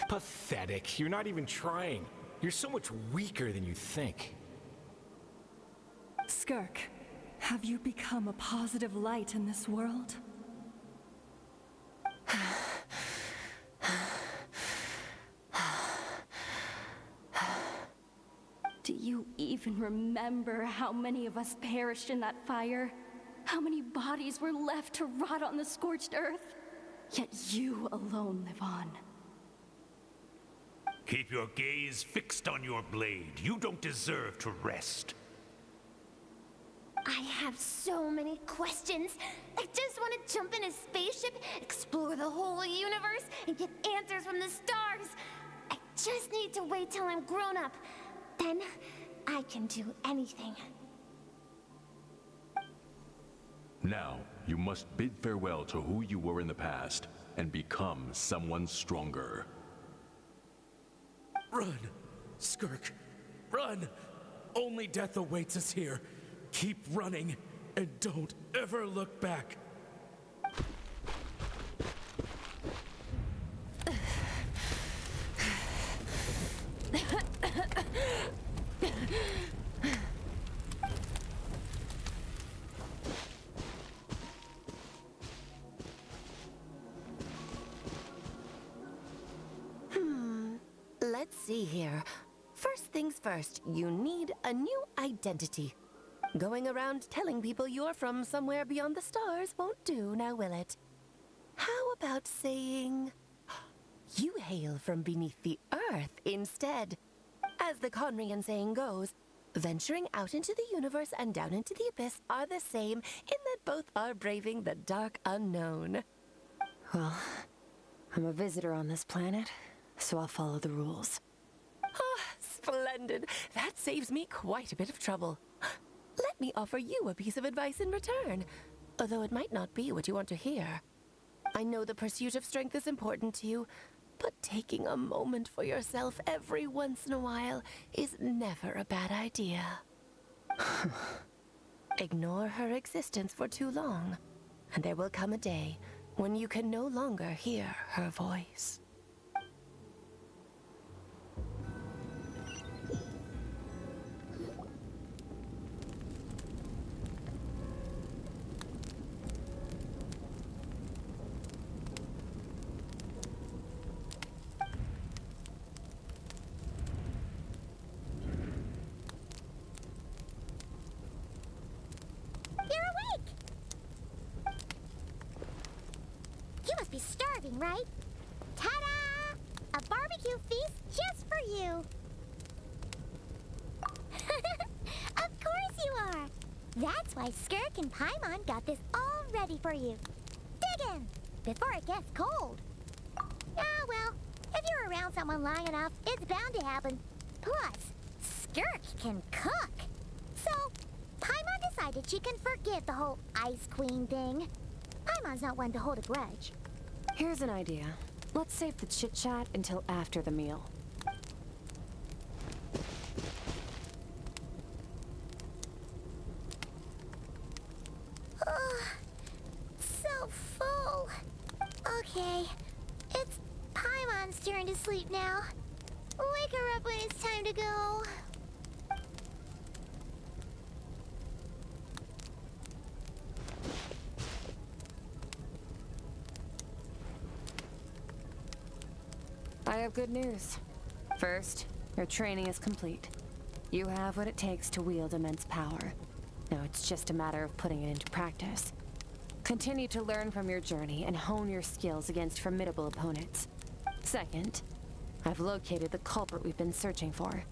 Pathetic. You're not even trying. You're so much weaker than you think. Skirk, have you become a positive light in this world? Do you even remember how many of us perished in that fire? How many bodies were left to rot on the scorched earth? Yet you alone live on. Keep your gaze fixed on your blade. You don't deserve to rest. I have so many questions. I just want to jump in a spaceship, explore the whole universe, and get answers from the stars. I just need to wait till I'm grown up. Then I can do anything. Now, you must bid farewell to who you were in the past and become someone stronger. Run! Skirk, run! Only death awaits us here. Keep running, and don't ever look back. Let's see here. First things first, you need a new identity. Going around telling people you're from somewhere beyond the stars won't do, now will it? How about saying you hail from beneath the earth instead? As the Conrian saying goes, venturing out into the universe and down into the abyss are the same in that both are braving the dark unknown. Well, I'm a visitor on this planet, so I'll follow the rules. Ah, splendid. That saves me quite a bit of trouble. Let me offer you a piece of advice in return, although it might not be what you want to hear. I know the pursuit of strength is important to you, but taking a moment for yourself every once in a while is never a bad idea. Ignore her existence for too long, and there will come a day when you can no longer hear her voice. Be starving, right? Ta-da! A barbecue feast just for you! Of course you are! That's why Skirk and Paimon got this all ready for you. Dig in! Before it gets cold. Ah, well, if you're around someone long enough, it's bound to happen. Plus, Skirk can cook. So, Paimon decided she can forgive the whole Ice Queen thing. Paimon's not one to hold a grudge. Here's an idea. Let's save the chit-chat until after the meal. So full. Okay, it's Paimon's turn to sleep now. Wake her up when it's time to go. I have good news. First, your training is complete. You have what it takes to wield immense power. Now it's just a matter of putting it into practice. Continue to learn from your journey and hone your skills against formidable opponents. Second, I've located the culprit we've been searching for.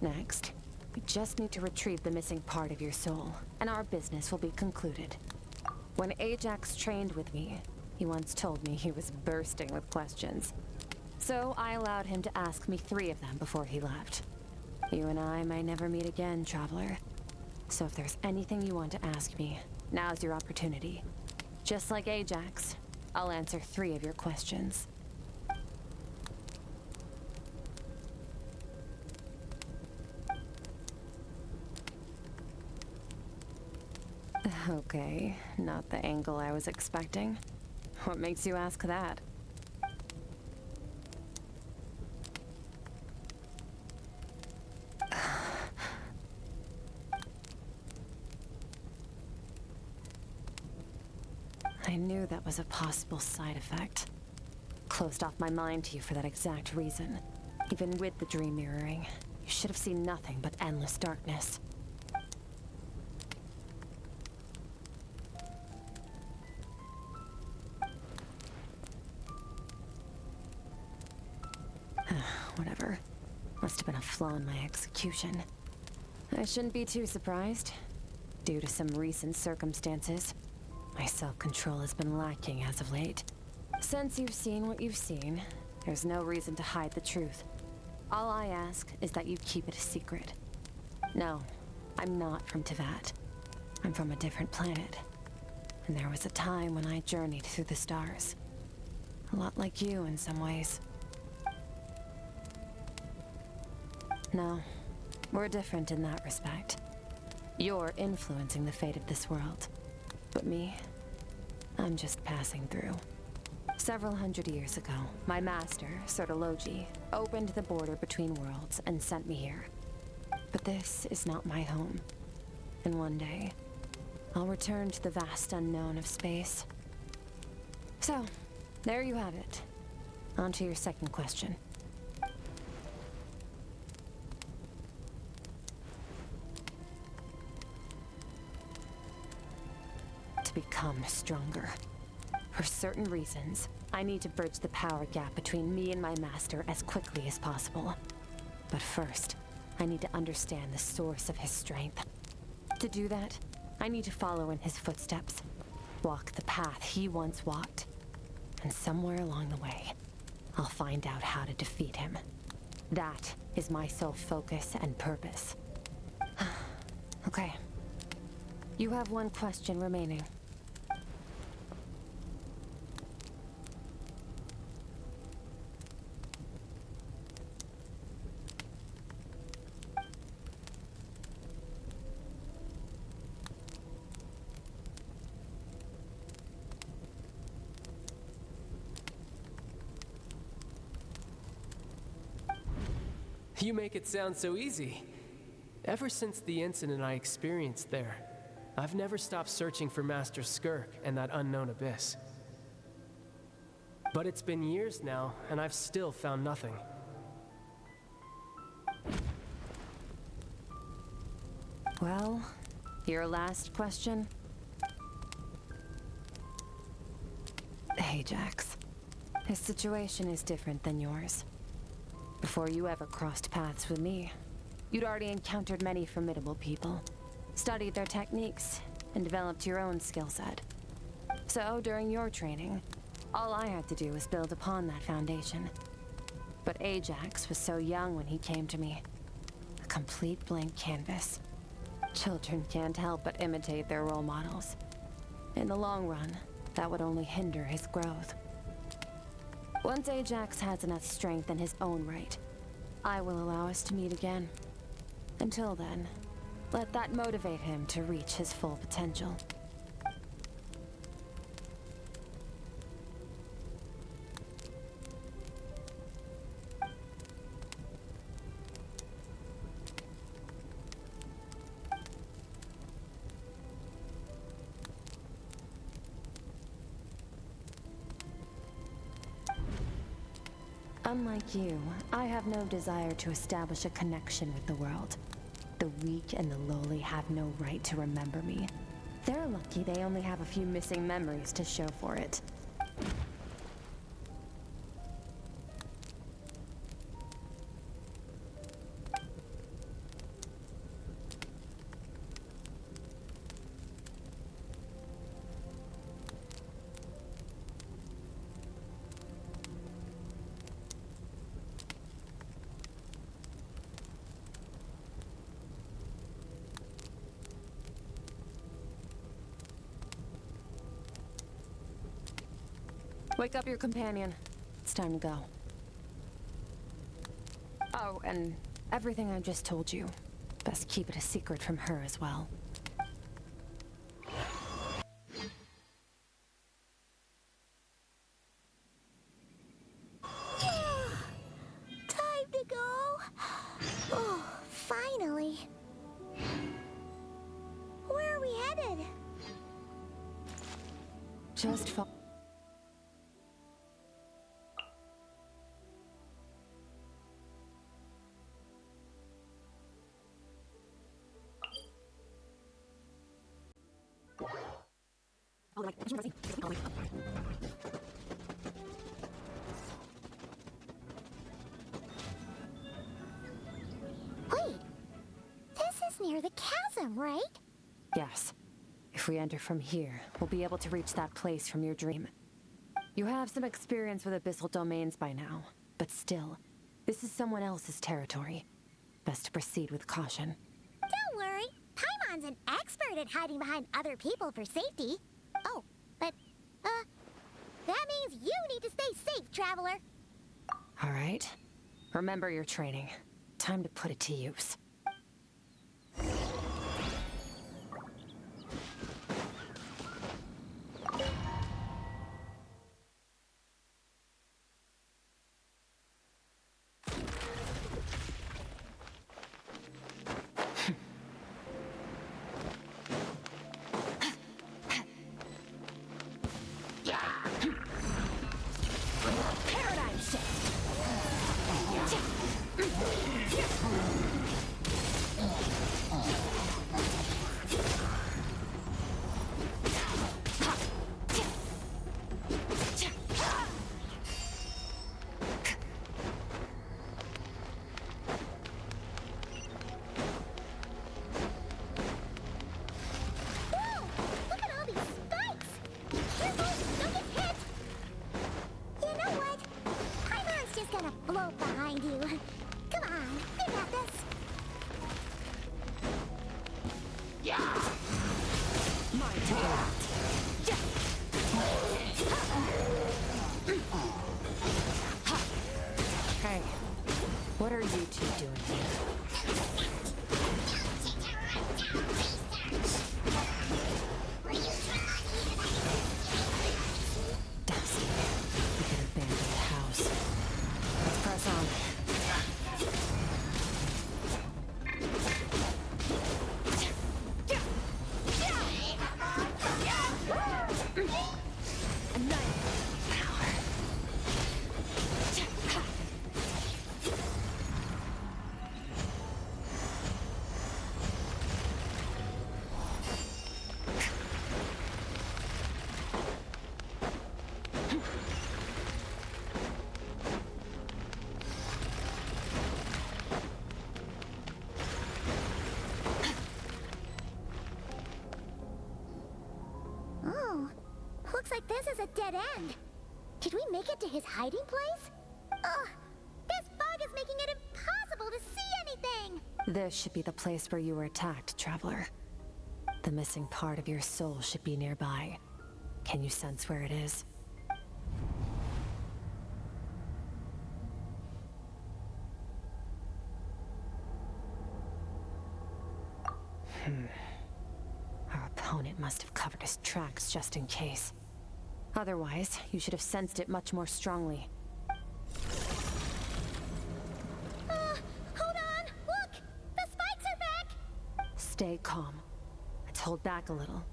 Next, we just need to retrieve the missing part of your soul, and our business will be concluded. When Ajax trained with me, he once told me he was bursting with questions. So I allowed him to ask me 3 of them before he left. You and I may never meet again, Traveler. So if there's anything you want to ask me, now's your opportunity. Just like Ajax, I'll answer 3 of your questions. Okay, not the angle I was expecting. What makes you ask that? I knew that was a possible side effect. Closed off my mind to you for that exact reason. Even with the dream mirroring, you should have seen nothing but endless darkness. Whatever. Must have been a flaw in my execution. I shouldn't be too surprised. Due to some recent circumstances, my self-control has been lacking as of late. Since you've seen what you've seen, there's no reason to hide the truth. All I ask is that you keep it a secret. No, I'm not from Teyvat. I'm from a different planet. And there was a time when I journeyed through the stars. A lot like you in some ways. No, we're different in that respect. You're influencing the fate of this world. But me, I'm just passing through. Several hundred years ago, my master, Sertologi, opened the border between worlds and sent me here. But this is not my home. And one day, I'll return to the vast unknown of space. So, there you have it. On to your second question. To become stronger. For certain reasons, I need to bridge the power gap between me and my master as quickly as possible. But first, I need to understand the source of his strength. To do that, I need to follow in his footsteps, walk the path he once walked, and somewhere along the way, I'll find out how to defeat him. That is my sole focus and purpose. Okay. You have one question remaining. You make it sound so easy. Ever since the incident I experienced there, I've never stopped searching for Master Skirk and that unknown abyss. But it's been years now, and I've still found nothing. Well, your last question? Ajax. His situation is different than yours. Before you ever crossed paths with me, you'd already encountered many formidable people, studied their techniques, and developed your own skill set. So, during your training, all I had to do was build upon that foundation. But Ajax was so young when he came to me. A complete blank canvas. Children can't help but imitate their role models. In the long run, that would only hinder his growth. Once Ajax has enough strength in his own right, I will allow us to meet again. Until then, let that motivate him to reach his full potential. Unlike you, I have no desire to establish a connection with the world. The weak and the lowly have no right to remember me. They're lucky they only have a few missing memories to show for it. Wake up your companion. It's time to go. Oh, and everything I just told you. Best keep it a secret from her as well. Time to go. Oh, finally. Where are we headed? Just follow. Wait, this is near the chasm, right? Yes. If we enter from here, we'll be able to reach that place from your dream. You have some experience with abyssal domains by now, but still, this is someone else's territory. Best to proceed with caution. Don't worry, Paimon's an expert at hiding behind other people for safety. Oh, but, that means you need to stay safe, traveler. All right. Remember your training. Time to put it to use. Paradigm shift. Whoa! Look at all these spikes! Careful! Don't get hit! You know what? Paimon's just gonna float behind you. Come on, you got this. My turn. Hey, what are you two doing here? Dusty, we could abandon the house. Let's press on. Oh, looks like this is a dead end. Did we make it to his hiding place? Ugh, this fog is making it impossible to see anything! This should be the place where you were attacked, traveler. The missing part of your soul should be nearby. Can you sense where it is? Our opponent must have covered his tracks just in case. Otherwise, you should have sensed it much more strongly. Hold on! Look! The spikes are back! Stay calm. Let's hold back a little.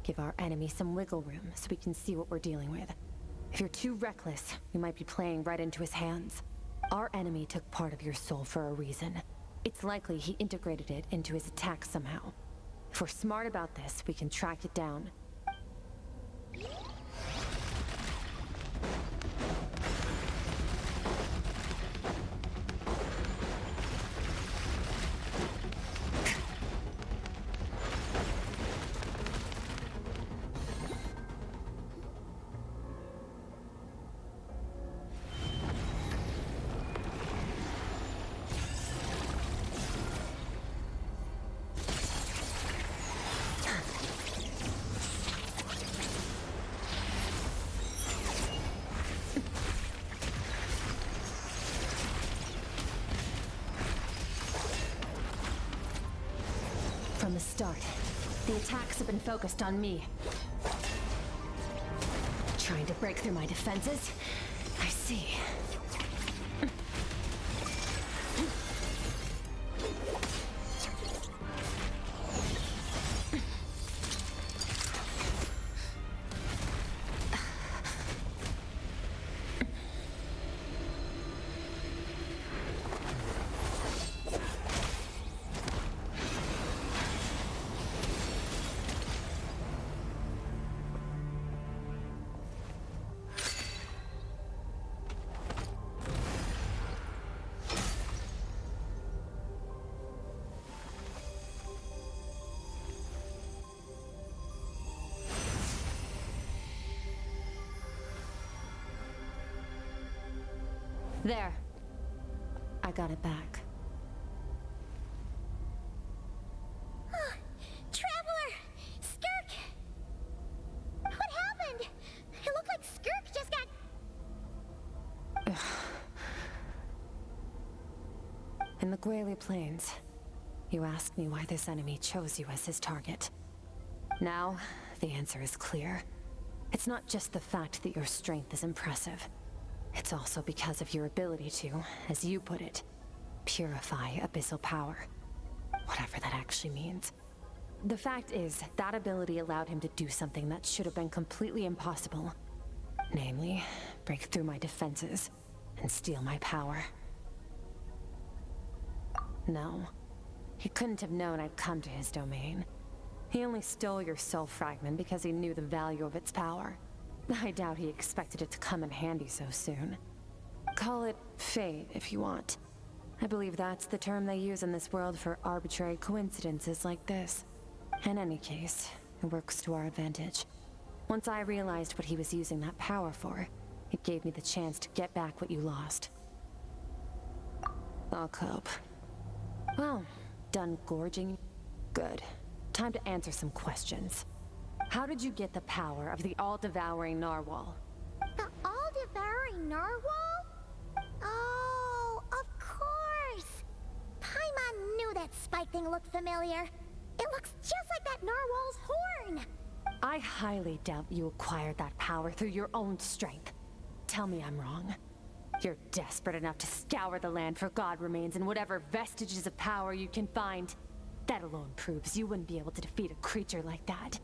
Give our enemy some wiggle room so we can see what we're dealing with. If you're too reckless, we might be playing right into his hands. Our enemy took part of your soul for a reason. It's likely he integrated it into his attack somehow. If we're smart about this, we can track it down. From the start, the attacks have been focused on me. Trying to break through my defenses? I see. There. I got it back. Traveler! Skirk! What happened? It looked like Skirk just got... In the Gwali Plains, you asked me why this enemy chose you as his target. Now, the answer is clear. It's not just the fact that your strength is impressive. It's also because of your ability to, as you put it, purify abyssal power. Whatever that actually means. The fact is, that ability allowed him to do something that should have been completely impossible. Namely, break through my defenses and steal my power. No, he couldn't have known I'd come to his domain. He only stole your soul fragment because he knew the value of its power. I doubt he expected it to come in handy so soon. Call it fate if you want. I believe that's the term they use in this world for arbitrary coincidences like this. In any case, it works to our advantage. Once I realized what he was using that power for, it gave me the chance to get back what you lost. I'll cope. Well, done gorging? Good. Time to answer some questions. How did you get the power of the all-devouring narwhal? The all-devouring narwhal? Oh, of course! Paimon knew that spike thing looked familiar. It looks just like that narwhal's horn! I highly doubt you acquired that power through your own strength. Tell me I'm wrong. You're desperate enough to scour the land for god remains and whatever vestiges of power you can find. That alone proves you wouldn't be able to defeat a creature like that.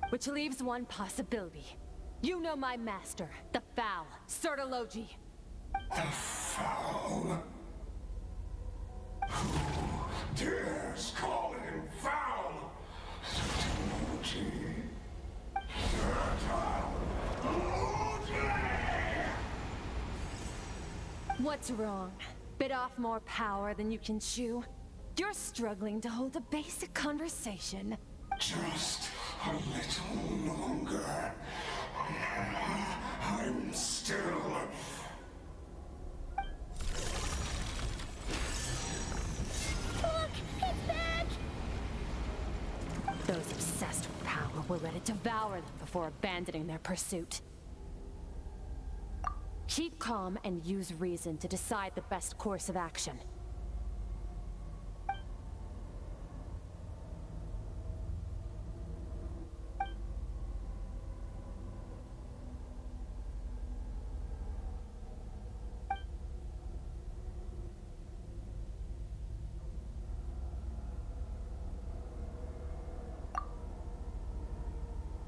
Which leaves one possibility. You know my master, the Foul, Sertologi. The Foul? Who dares call him Foul? Sertologi. What's wrong? Bit off more power than you can chew? You're struggling to hold a basic conversation. Just a little longer. I'm still... Look! It's back! Those obsessed with power will let it devour them before abandoning their pursuit. Keep calm and use reason to decide the best course of action.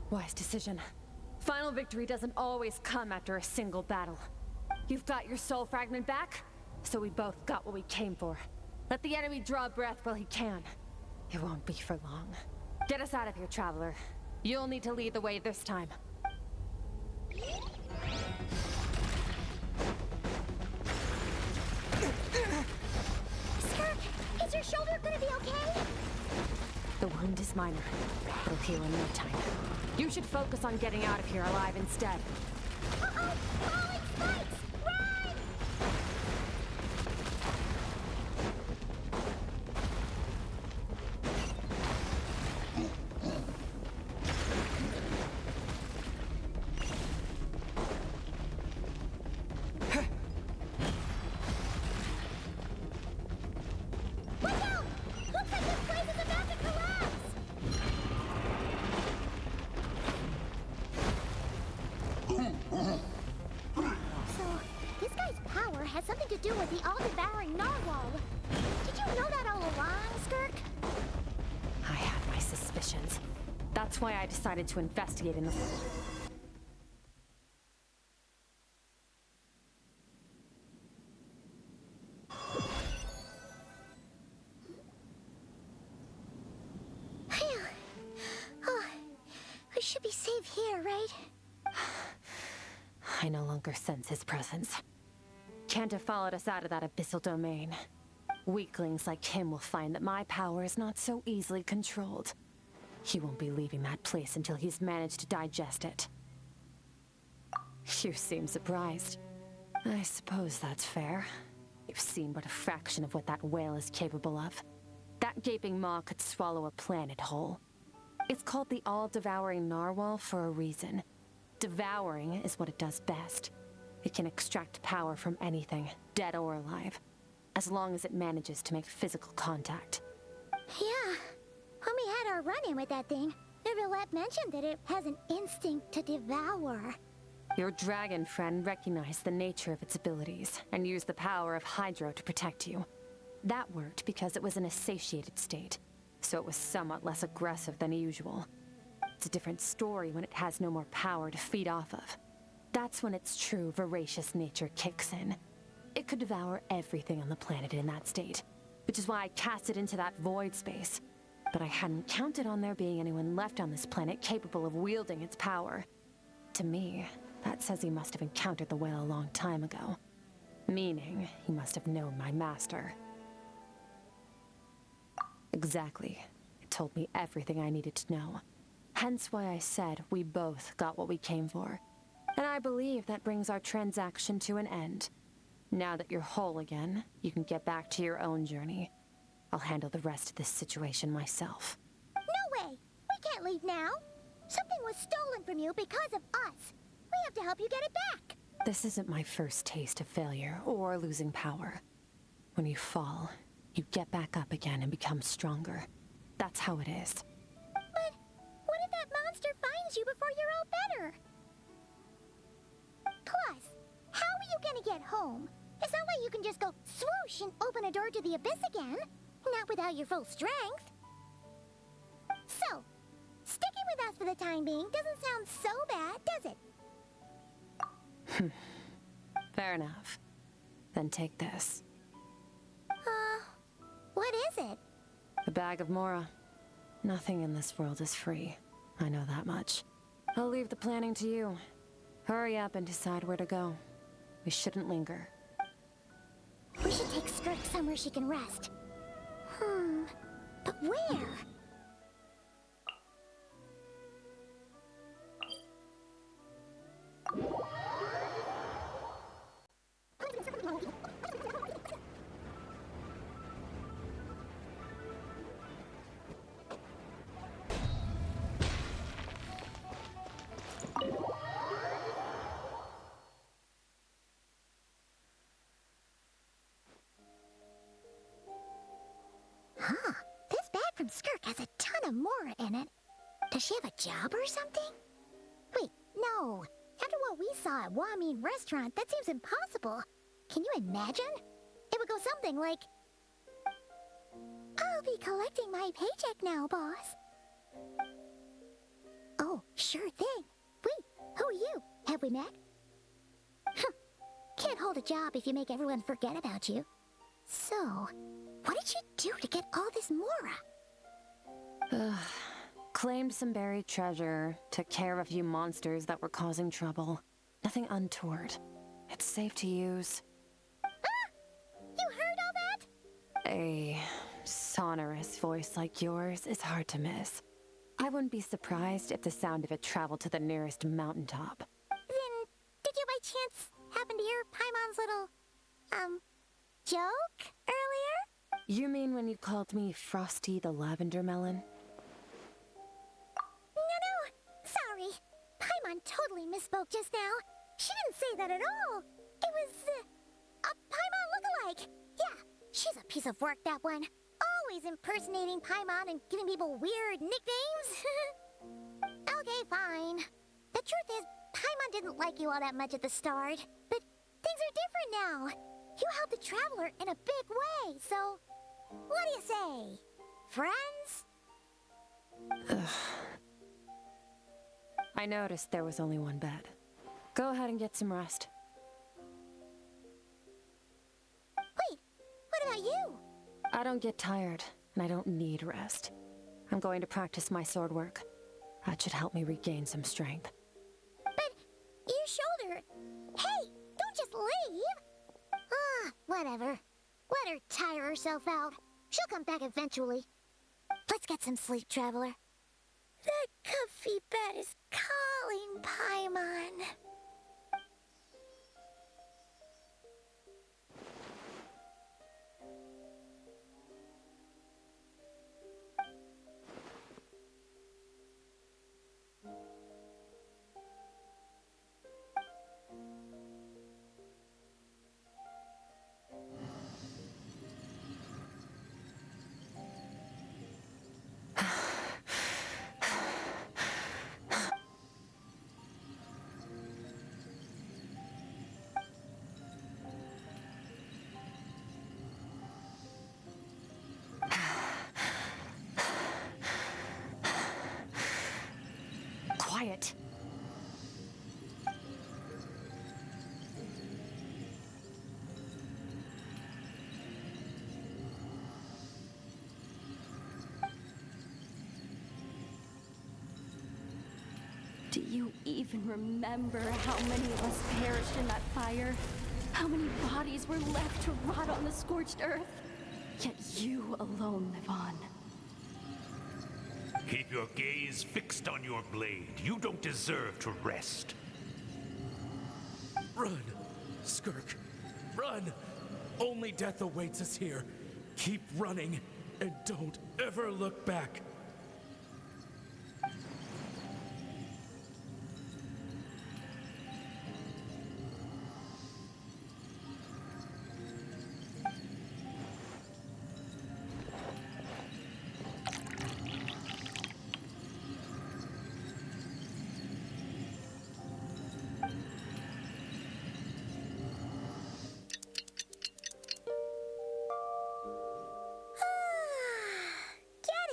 Wise decision. Final victory doesn't always come after a single battle. You've got your soul fragment back, so we both got what we came for. Let the enemy draw breath while he can. It won't be for long. Get us out of here, Traveler. You'll need to lead the way this time. Skirk, is your shoulder gonna be okay? The wound is minor. It'll heal in no time. You should focus on getting out of here alive instead. Uh-oh! Falling spikes! Run! Watch out! Looks like this place is about to collapse! So, this guy's power has something to do with the all-devouring narwhal. Did you know that all along, Skirk? I had my suspicions. That's why I decided to investigate in the... Phew. Oh, we should be safe here, right? I no longer sense his presence. Can't have followed us out of that abyssal domain. Weaklings like him will find that my power is not so easily controlled. He won't be leaving that place until he's managed to digest it. You seem surprised. I suppose that's fair. You've seen but a fraction of what that whale is capable of. That gaping maw could swallow a planet whole. It's called the all-devouring narwhal for a reason. Devouring is what it does best. It can extract power from anything, dead or alive, as long as it manages to make physical contact. Yeah. When we had our run-in with that thing, Neverlet mentioned that it has an instinct to devour. Your dragon friend recognized the nature of its abilities and used the power of Hydro to protect you. That worked because it was in a satiated state, so it was somewhat less aggressive than usual. It's a different story when it has no more power to feed off of. That's when its true voracious nature kicks in. It could devour everything on the planet in that state, which is why I cast it into that void space. But I hadn't counted on there being anyone left on this planet capable of wielding its power. To me, that says he must have encountered the whale a long time ago. Meaning, he must have known my master. Exactly. It told me everything I needed to know. Hence why I said we both got what we came for. And I believe that brings our transaction to an end. Now that you're whole again, you can get back to your own journey. I'll handle the rest of this situation myself. No way! We can't leave now! Something was stolen from you because of us! We have to help you get it back! This isn't my first taste of failure or losing power. When you fall, you get back up again and become stronger. That's how it is. But what if that monster finds you before you're all better? Plus, how are you gonna get home? It's not like you can just go swoosh and open a door to the abyss again. Not without your full strength. So, sticking with us for the time being doesn't sound so bad, does it? Fair enough. Then take this. What is it? The bag of Mora. Nothing in this world is free. I know that much. I'll leave the planning to you. Hurry up and decide where to go. We shouldn't linger. We should take Skirk somewhere she can rest. But where? This bag from Skirk has a ton of Mora in it. Does she have a job or something? Wait, no. After what we saw at Wamin Restaurant, that seems impossible. Can you imagine? It would go something like, I'll be collecting my paycheck now, boss. Oh, sure thing. Wait, who are you? Have we met? Can't hold a job if you make everyone forget about you. So, What did she do to get all this Mora? Claimed some buried treasure, took care of a few monsters that were causing trouble. Nothing untoward. It's safe to use. Ah! You heard all that? A sonorous voice like yours is hard to miss. I wouldn't be surprised if the sound of it traveled to the nearest mountaintop. Then, did you by chance happen to hear Paimon's little, joke earlier? You mean when you called me Frosty the Lavender Melon? No, sorry. Paimon totally misspoke just now. She didn't say that at all. It was, a Paimon lookalike. Yeah, she's a piece of work, that one. Always impersonating Paimon and giving people weird nicknames. Okay, fine. The truth is, Paimon didn't like you all that much at the start. But things are different now. You helped the Traveler in a big way, so... What do you say? Friends? I noticed there was only one bed. Go ahead and get some rest. Wait, what about you? I don't get tired, and I don't need rest. I'm going to practice my sword work. That should help me regain some strength. But your shoulder... Hey, don't just leave! Whatever. Let her tire herself out. She'll come back eventually. Let's get some sleep, Traveler. That comfy bed is calling, Paimon. Quiet. Do you even remember how many of us perished in that fire? How many bodies were left to rot on the scorched earth? Yet you alone live on. Keep your gaze fixed on your blade. You don't deserve to rest. Run! Skirk, run! Only death awaits us here. Keep running, and don't ever look back.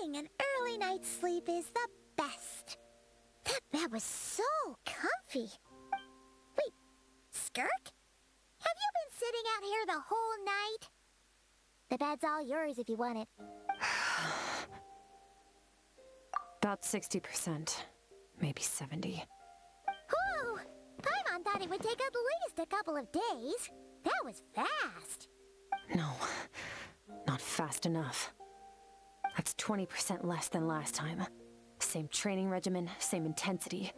Getting an early night's sleep is the best. That bed was so comfy. Wait, Skirk? Have you been sitting out here the whole night? The bed's all yours if you want it. About 60%. Maybe 70. Whew! Paimon thought it would take at least a couple of days. That was fast. No, not fast enough. That's 20% less than last time. Same training regimen, same intensity.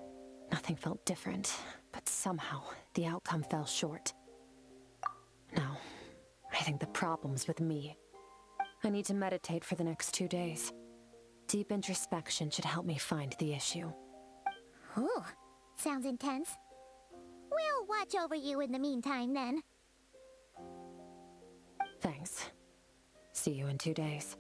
Nothing felt different, but somehow the outcome fell short. No, I think the problem's with me. I need to meditate for the next 2 days. Deep introspection should help me find the issue. Ooh, sounds intense. We'll watch over you in the meantime, then. Thanks. See you in 2 days.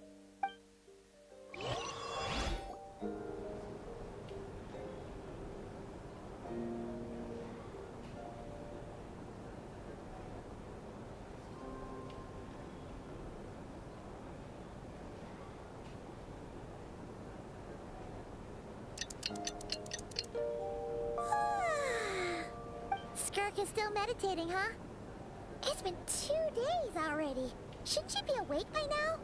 Skirk is still meditating, huh? It's been 2 days already. Shouldn't she be awake by now?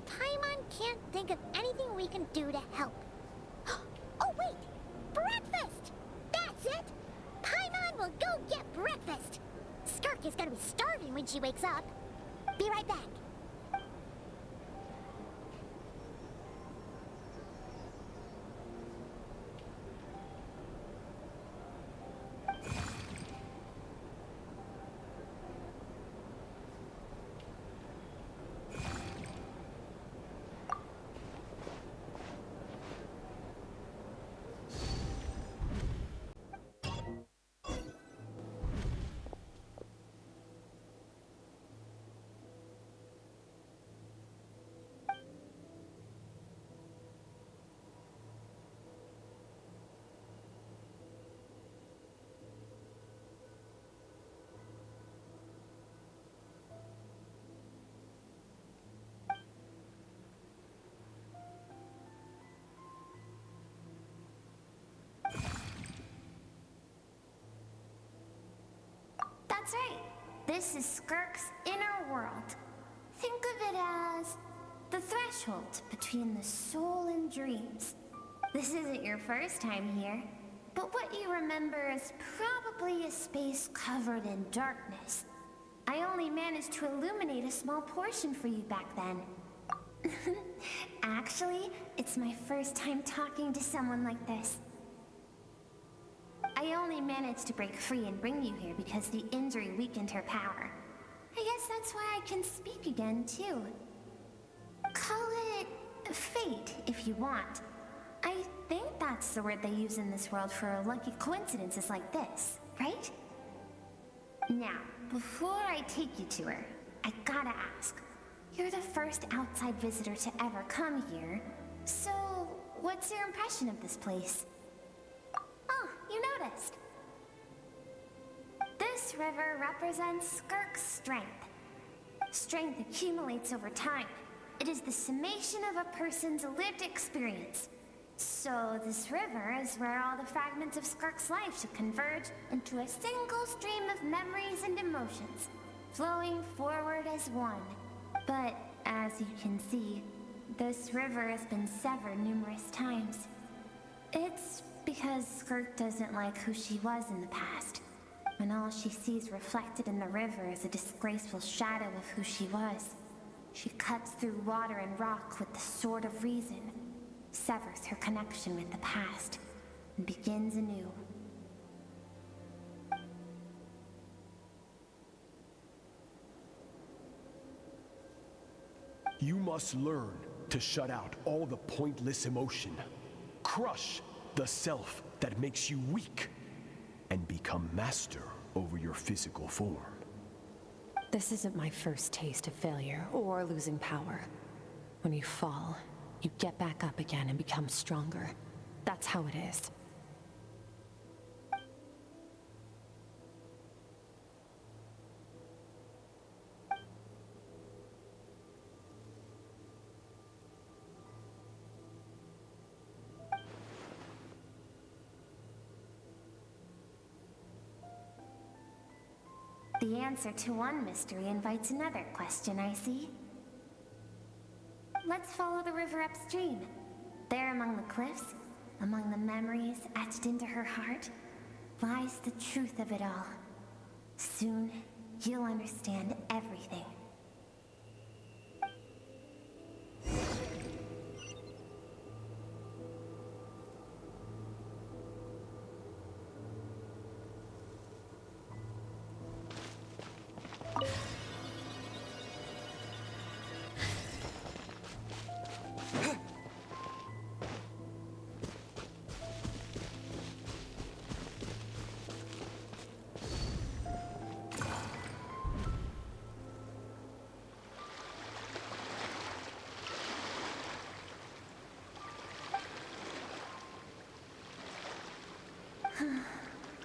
Paimon can't think of anything we can do to help. Oh wait! Breakfast! That's it! Paimon will go get breakfast! Skirk is gonna be starving when she wakes up. Be right back. That's right. This is Skirk's inner world. Think of it as the threshold between the soul and dreams. This isn't your first time here, but what you remember is probably a space covered in darkness. I only managed to illuminate a small portion for you back then. Actually, it's my first time talking to someone like this. I only managed to break free and bring you here because the injury weakened her power. I guess that's why I can speak again, too. Call it fate, if you want. I think that's the word they use in this world for lucky coincidences like this, right? Now, before I take you to her, I gotta ask. You're the first outside visitor to ever come here, so what's your impression of this place? Oh, you noticed. This river represents Skirk's strength. Strength accumulates over time. It is the summation of a person's lived experience. So this river is where all the fragments of Skirk's life should converge into a single stream of memories and emotions, flowing forward as one. But as you can see, this river has been severed numerous times. It's because Skirk doesn't like who she was in the past, and all she sees reflected in the river is a disgraceful shadow of who she was. She cuts through water and rock with the sword of reason, severs her connection with the past, and begins anew. You must learn to shut out all the pointless emotion. Crush the self that makes you weak, and become master over your physical form. This isn't my first taste of failure or losing power. When you fall, you get back up again and become stronger. That's how it is. The answer to one mystery invites another question, I see. Let's follow the river upstream. There among the cliffs, among the memories etched into her heart, lies the truth of it all. Soon, you'll understand everything.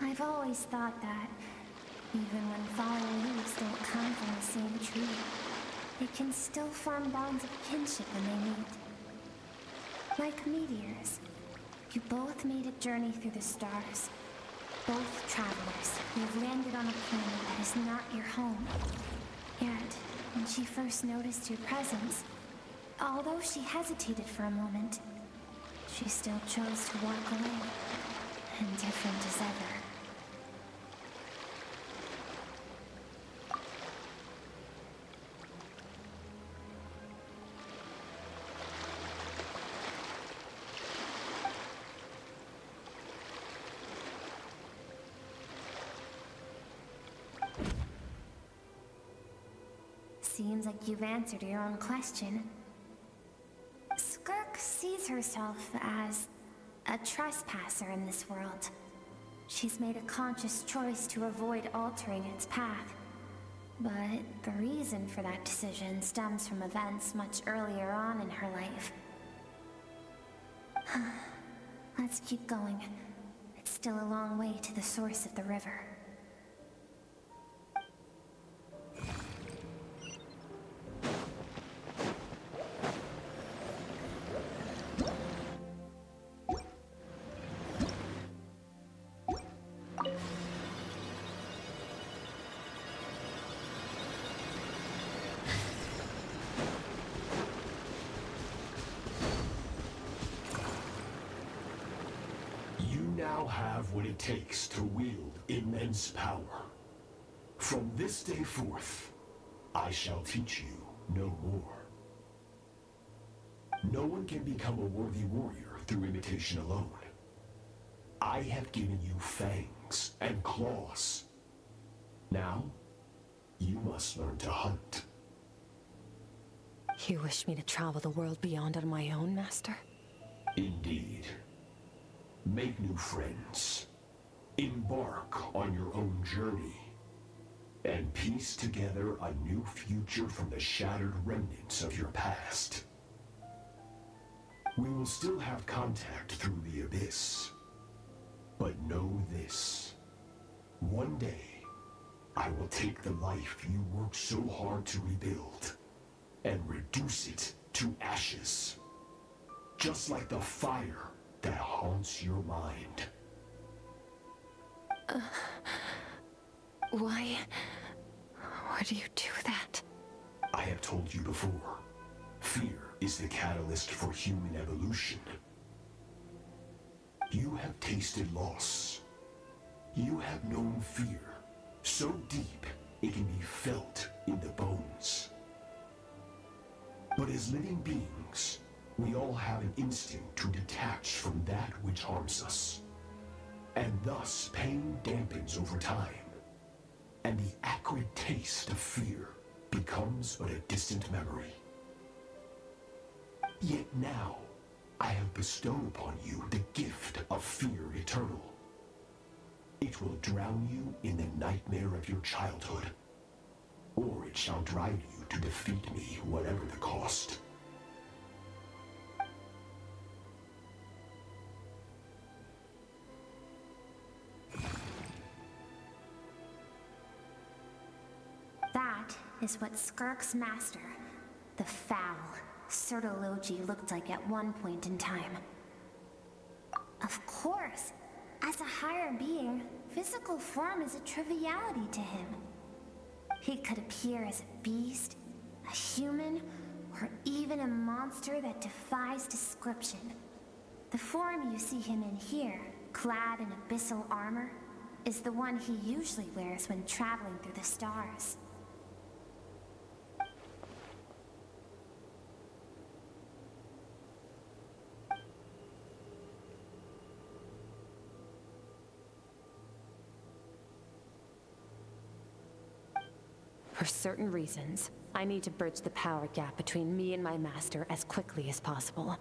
I've always thought that, even when falling leaves don't come from the same tree, they can still form bonds of kinship when they meet. Like meteors, you both made a journey through the stars. Both travelers who have landed on a planet that is not your home. Yet, when she first noticed your presence, although she hesitated for a moment, she still chose to walk away, indifferent as ever. Seems like you've answered your own question. Skirk sees herself as a trespasser in this world. She's made a conscious choice to avoid altering its path. But the reason for that decision stems from events much earlier on in her life. Let's keep going. It's still a long way to the source of the river. Now have what it takes to wield immense power. From this day forth, I shall teach you no more. No one can become a worthy warrior through imitation alone. I have given you fangs and claws. Now, you must learn to hunt. You wish me to travel the world beyond on my own, Master? Indeed. Make new friends. Embark on your own journey. And piece together a new future from the shattered remnants of your past. We will still have contact through the Abyss. But know this. One day, I will take the life you worked so hard to rebuild and reduce it to ashes. Just like the fire that haunts your mind. Why do you do that? I have told you before, fear is the catalyst for human evolution. You have tasted loss. You have known fear, so deep it can be felt in the bones. But as living beings, we all have an instinct to detach from that which harms us. And thus, pain dampens over time. And the acrid taste of fear becomes but a distant memory. Yet now, I have bestowed upon you the gift of fear eternal. It will drown you in the nightmare of your childhood. Or it shall drive you to defeat me, whatever the cost. That is what Skirk's master, the foul Sertologi, looked like at one point in time. Of course, as a higher being, physical form is a triviality to him. He could appear as a beast, a human, or even a monster that defies description. The form you see him in here, clad in abyssal armor, is the one he usually wears when traveling through the stars. For certain reasons, I need to bridge the power gap between me and my master as quickly as possible.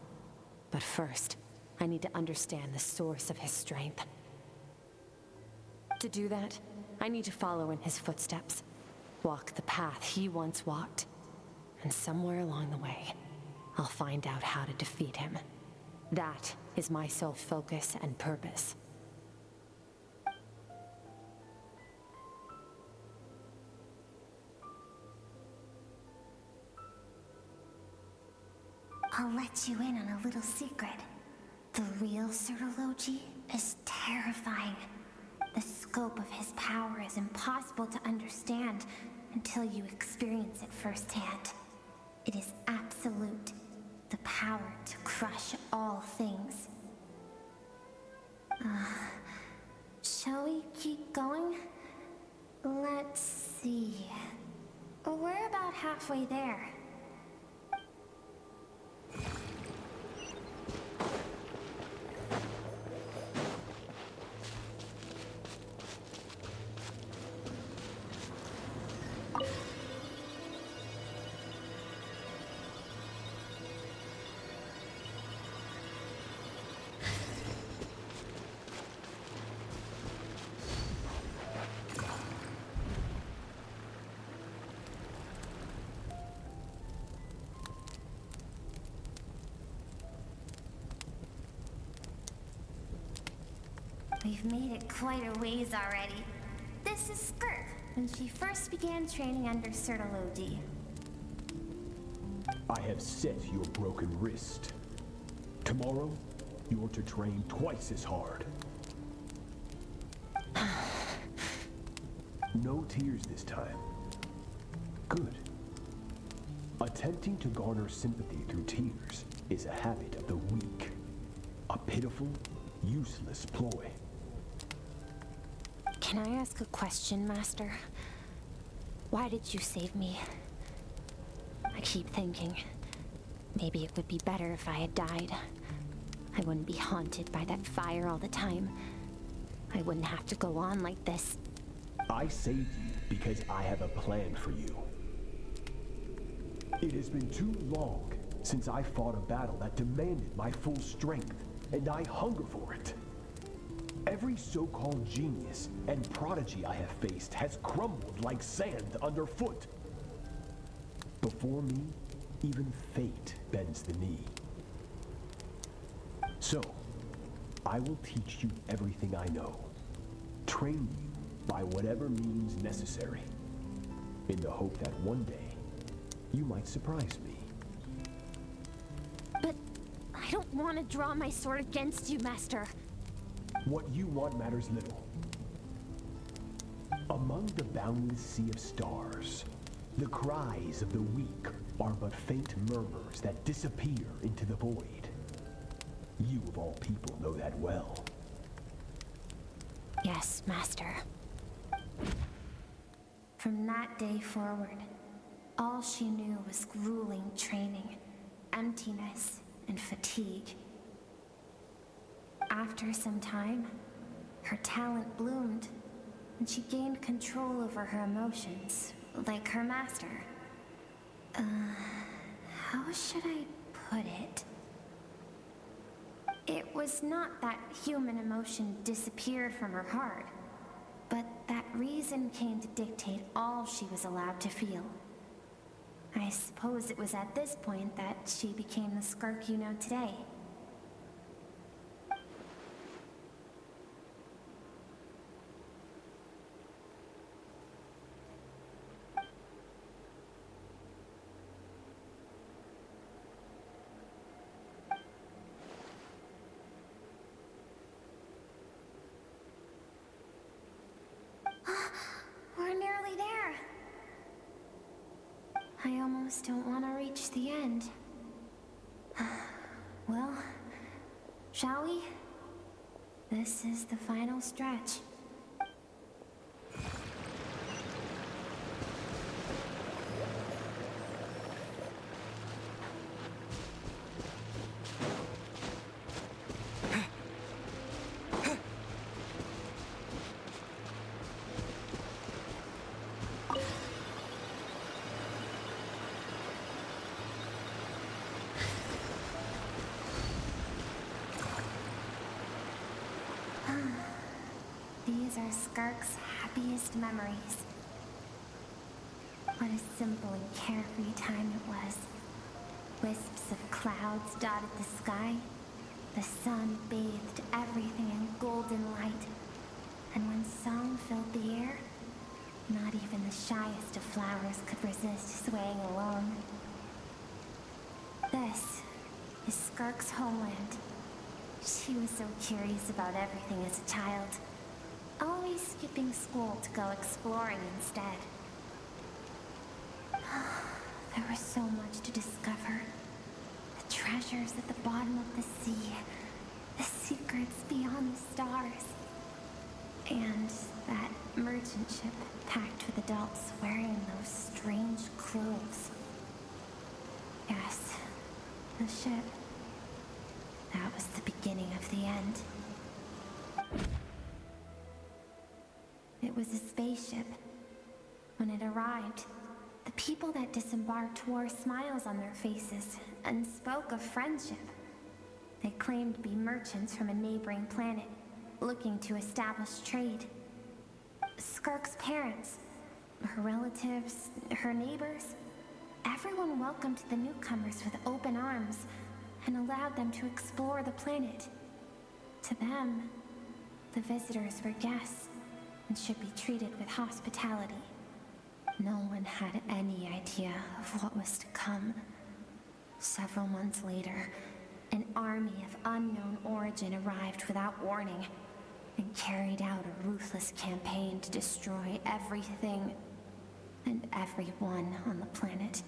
But first, I need to understand the source of his strength. To do that, I need to follow in his footsteps, walk the path he once walked, and somewhere along the way, I'll find out how to defeat him. That is my sole focus and purpose. I'll let you in on a little secret. The real Sertologi is terrifying. The scope of his power is impossible to understand, until you experience it firsthand. It is absolute, the power to crush all things. Shall we keep going? Let's see. We're about halfway there. We've made it quite a ways already. This is Skirk, when she first began training under Sertalodi. I have set your broken wrist. Tomorrow, you're to train twice as hard. No tears this time. Good. Attempting to garner sympathy through tears is a habit of the weak. A pitiful, useless ploy. Can I ask a question, Master? Why did you save me? I keep thinking, maybe it would be better if I had died. I wouldn't be haunted by that fire all the time. I wouldn't have to go on like this. I saved you because I have a plan for you. It has been too long since I fought a battle that demanded my full strength, and I hunger for it. Every so-called genius and prodigy I have faced has crumbled like sand underfoot. Before me, even fate bends the knee. So, I will teach you everything I know. Train you by whatever means necessary, in the hope that one day, you might surprise me. But I don't want to draw my sword against you, Master. What you want matters little. Among the boundless sea of stars, the cries of the weak are but faint murmurs that disappear into the void. You of all people know that well. Yes, Master. From that day forward, all she knew was grueling training, emptiness, and fatigue. After some time, her talent bloomed, and she gained control over her emotions, like her master. How should I put it? It was not that human emotion disappeared from her heart, but that reason came to dictate all she was allowed to feel. I suppose it was at this point that she became the Skirk you know today. We're nearly there. I almost don't want to reach the end. Well, shall we? This is the final stretch. These are Skirk's happiest memories. What a simple and carefree time it was. Wisps of clouds dotted the sky. The sun bathed everything in golden light. And when song filled the air, not even the shyest of flowers could resist swaying along. This is Skirk's homeland. She was so curious about everything as a child. Always skipping school to go exploring instead. There was so much to discover. The treasures at the bottom of the sea. The secrets beyond the stars. And that merchant ship packed with adults wearing those strange clothes. Yes, the ship. That was the beginning of the end. It was a spaceship. When it arrived, the people that disembarked wore smiles on their faces and spoke of friendship. They claimed to be merchants from a neighboring planet, looking to establish trade. Skirk's parents, her relatives, her neighbors, everyone welcomed the newcomers with open arms and allowed them to explore the planet. To them, the visitors were guests and should be treated with hospitality. No one had any idea of what was to come. Several months later, an army of unknown origin arrived without warning and carried out a ruthless campaign to destroy everything and everyone on the planet.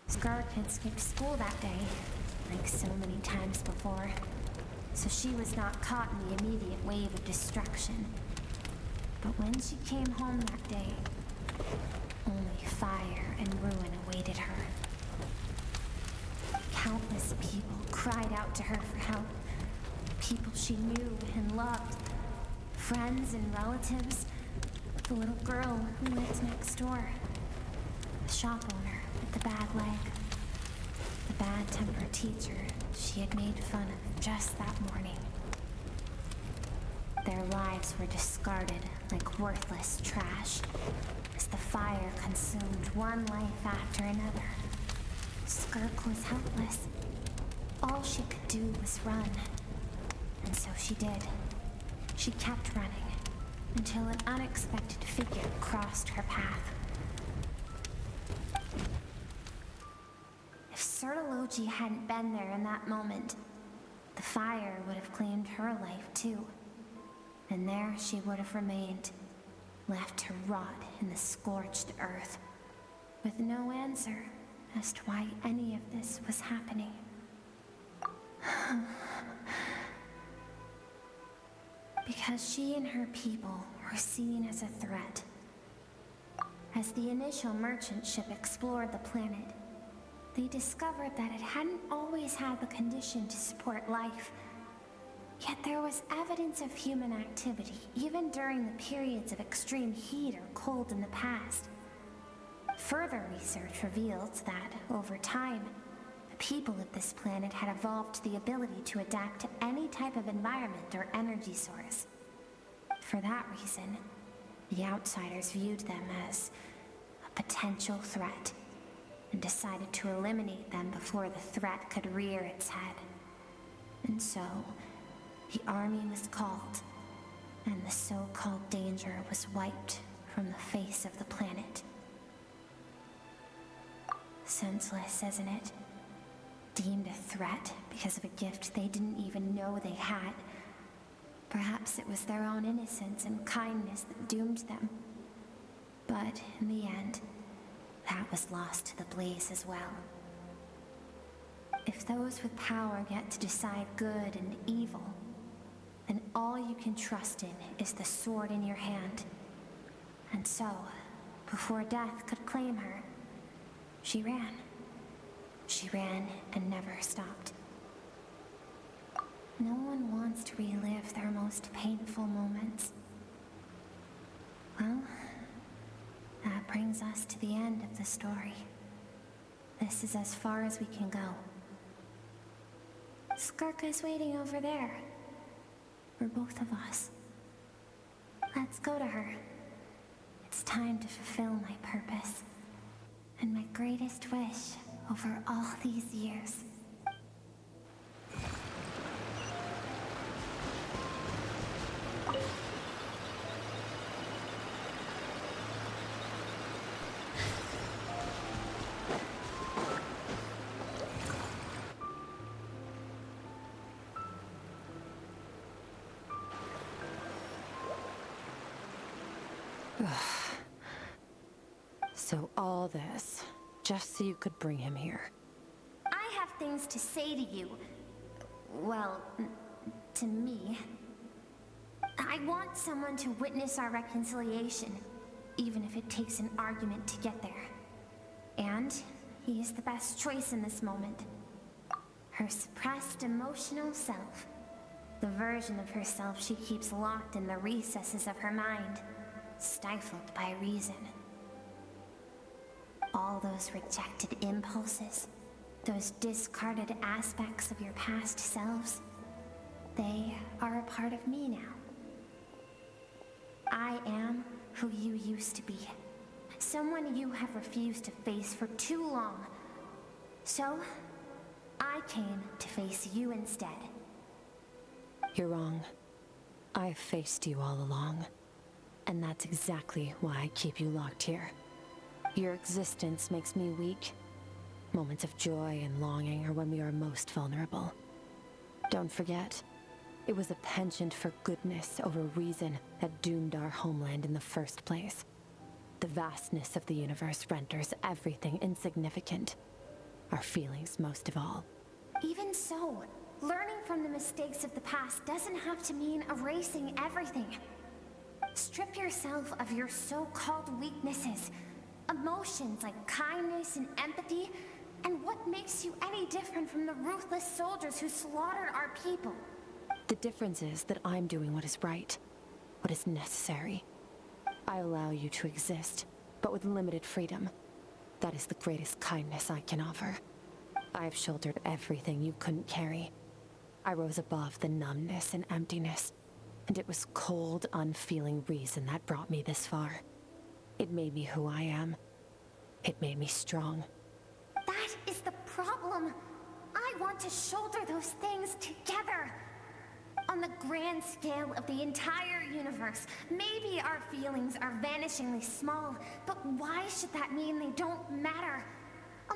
Skirk had skipped school that day, like so many times before, so she was not caught in the immediate wave of destruction. But when she came home that day, only fire and ruin awaited her. Countless people cried out to her for help. People she knew and loved. Friends and relatives. The little girl who lived next door. The shop owner with the bad leg. The bad-tempered teacher she had made fun of just that morning. Their lives were discarded like worthless trash as the fire consumed one life after another. Skirk was helpless. All she could do was run. And so she did. She kept running until an unexpected figure crossed her path. If Sertology hadn't been there in that moment, the fire would have claimed her life too. And there she would have remained, left to rot in the scorched earth, with no answer as to why any of this was happening. Because she and her people were seen as a threat. As the initial merchant ship explored the planet, they discovered that it hadn't always had the condition to support life. Yet there was evidence of human activity, even during the periods of extreme heat or cold in the past. Further research revealed that, over time, the people of this planet had evolved the ability to adapt to any type of environment or energy source. For that reason, the outsiders viewed them as a potential threat, and decided to eliminate them before the threat could rear its head. And so, the army was called, and the so-called danger was wiped from the face of the planet. Senseless, isn't it? Deemed a threat because of a gift they didn't even know they had. Perhaps it was their own innocence and kindness that doomed them. But in the end, that was lost to the blaze as well. If those with power get to decide good and evil, then all you can trust in is the sword in your hand. And so, before death could claim her, she ran. She ran and never stopped. No one wants to relive their most painful moments. Well, that brings us to the end of the story. This is as far as we can go. Skirk is waiting over there. For both of us. Let's go to her. It's time to fulfill my purpose. And my greatest wish over all these years. So all this, just so you could bring him here. I have things to say to you. Well, to me. I want someone to witness our reconciliation, even if it takes an argument to get there. And he is the best choice in this moment. Her suppressed emotional self. The version of herself she keeps locked in the recesses of her mind, stifled by reason. All those rejected impulses, those discarded aspects of your past selves, they are a part of me now. I am who you used to be. Someone you have refused to face for too long. So, I came to face you instead. You're wrong. I've faced you all along. And that's exactly why I keep you locked here. Your existence makes me weak. Moments of joy and longing are when we are most vulnerable. Don't forget, it was a penchant for goodness over reason that doomed our homeland in the first place. The vastness of the universe renders everything insignificant. Our feelings most of all. Even so, learning from the mistakes of the past doesn't have to mean erasing everything. Strip yourself of your so-called weaknesses, emotions like kindness and empathy, and what makes you any different from the ruthless soldiers who slaughtered our people? The difference is that I'm doing what is right, what is necessary. I allow you to exist, but with limited freedom. That is the greatest kindness I can offer. I've shouldered everything you couldn't carry. I rose above the numbness and emptiness, and it was cold, unfeeling reason that brought me this far. It made me who I am. It made me strong. That is the problem. I want to shoulder those things together. On the grand scale of the entire universe, maybe our feelings are vanishingly small, but why should that mean they don't matter?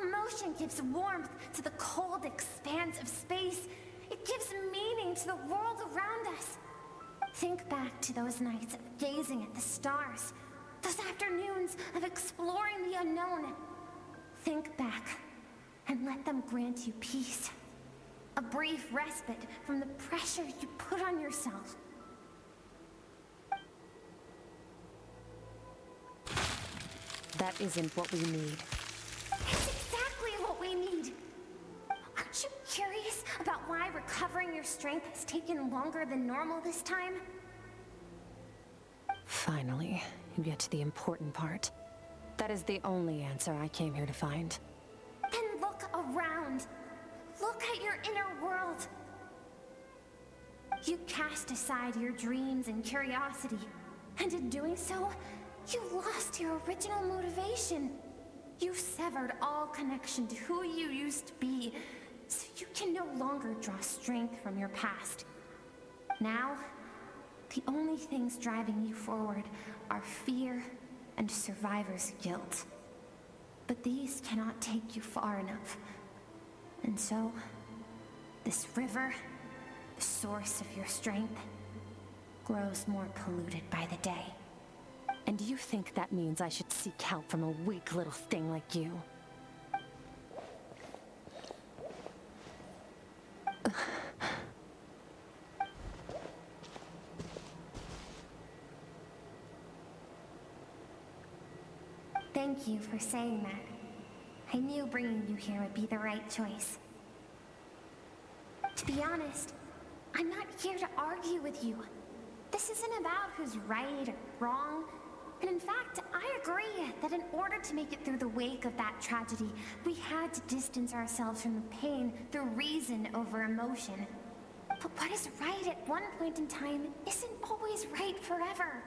Emotion gives warmth to the cold expanse of space. It gives meaning to the world around us. Think back to those nights of gazing at the stars, those afternoons of exploring the unknown. Think back and let them grant you peace. A brief respite from the pressure you put on yourself. That isn't what we need. It's exactly what we need. Aren't you curious about why recovering your strength has taken longer than normal this time? Finally, you get to the important part. That is the only answer I came here to find. Then look around. Look at your inner world. You cast aside your dreams and curiosity, and in doing so, you lost your original motivation. You severed all connection to who you used to be, so you can no longer draw strength from your past. Now, the only things driving you forward are fear and survivor's guilt. But these cannot take you far enough. And so, this river, the source of your strength, grows more polluted by the day. And you think that means I should seek help from a weak little thing like you? Thank you for saying that. I knew bringing you here would be the right choice. To be honest, I'm not here to argue with you. This isn't about who's right or wrong. And in fact, I agree that in order to make it through the wake of that tragedy, we had to distance ourselves from the pain through reason over emotion. But what is right at one point in time isn't always right forever.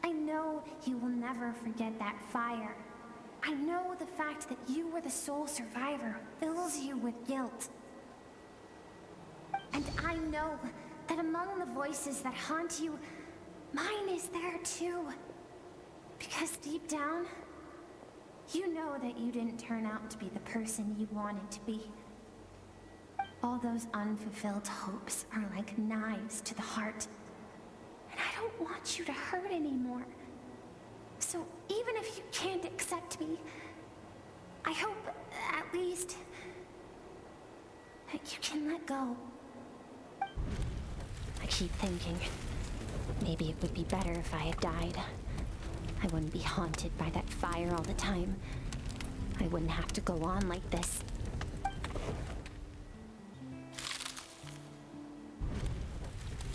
I know you will never forget that fire. I know the fact that you were the sole survivor fills you with guilt. And I know that among the voices that haunt you, mine is there too. Because deep down, you know that you didn't turn out to be the person you wanted to be. All those unfulfilled hopes are like knives to the heart. And I don't want you to hurt anymore. So even if you can't accept me, I hope, at least, that you can let go. I keep thinking, maybe it would be better if I had died. I wouldn't be haunted by that fire all the time. I wouldn't have to go on like this.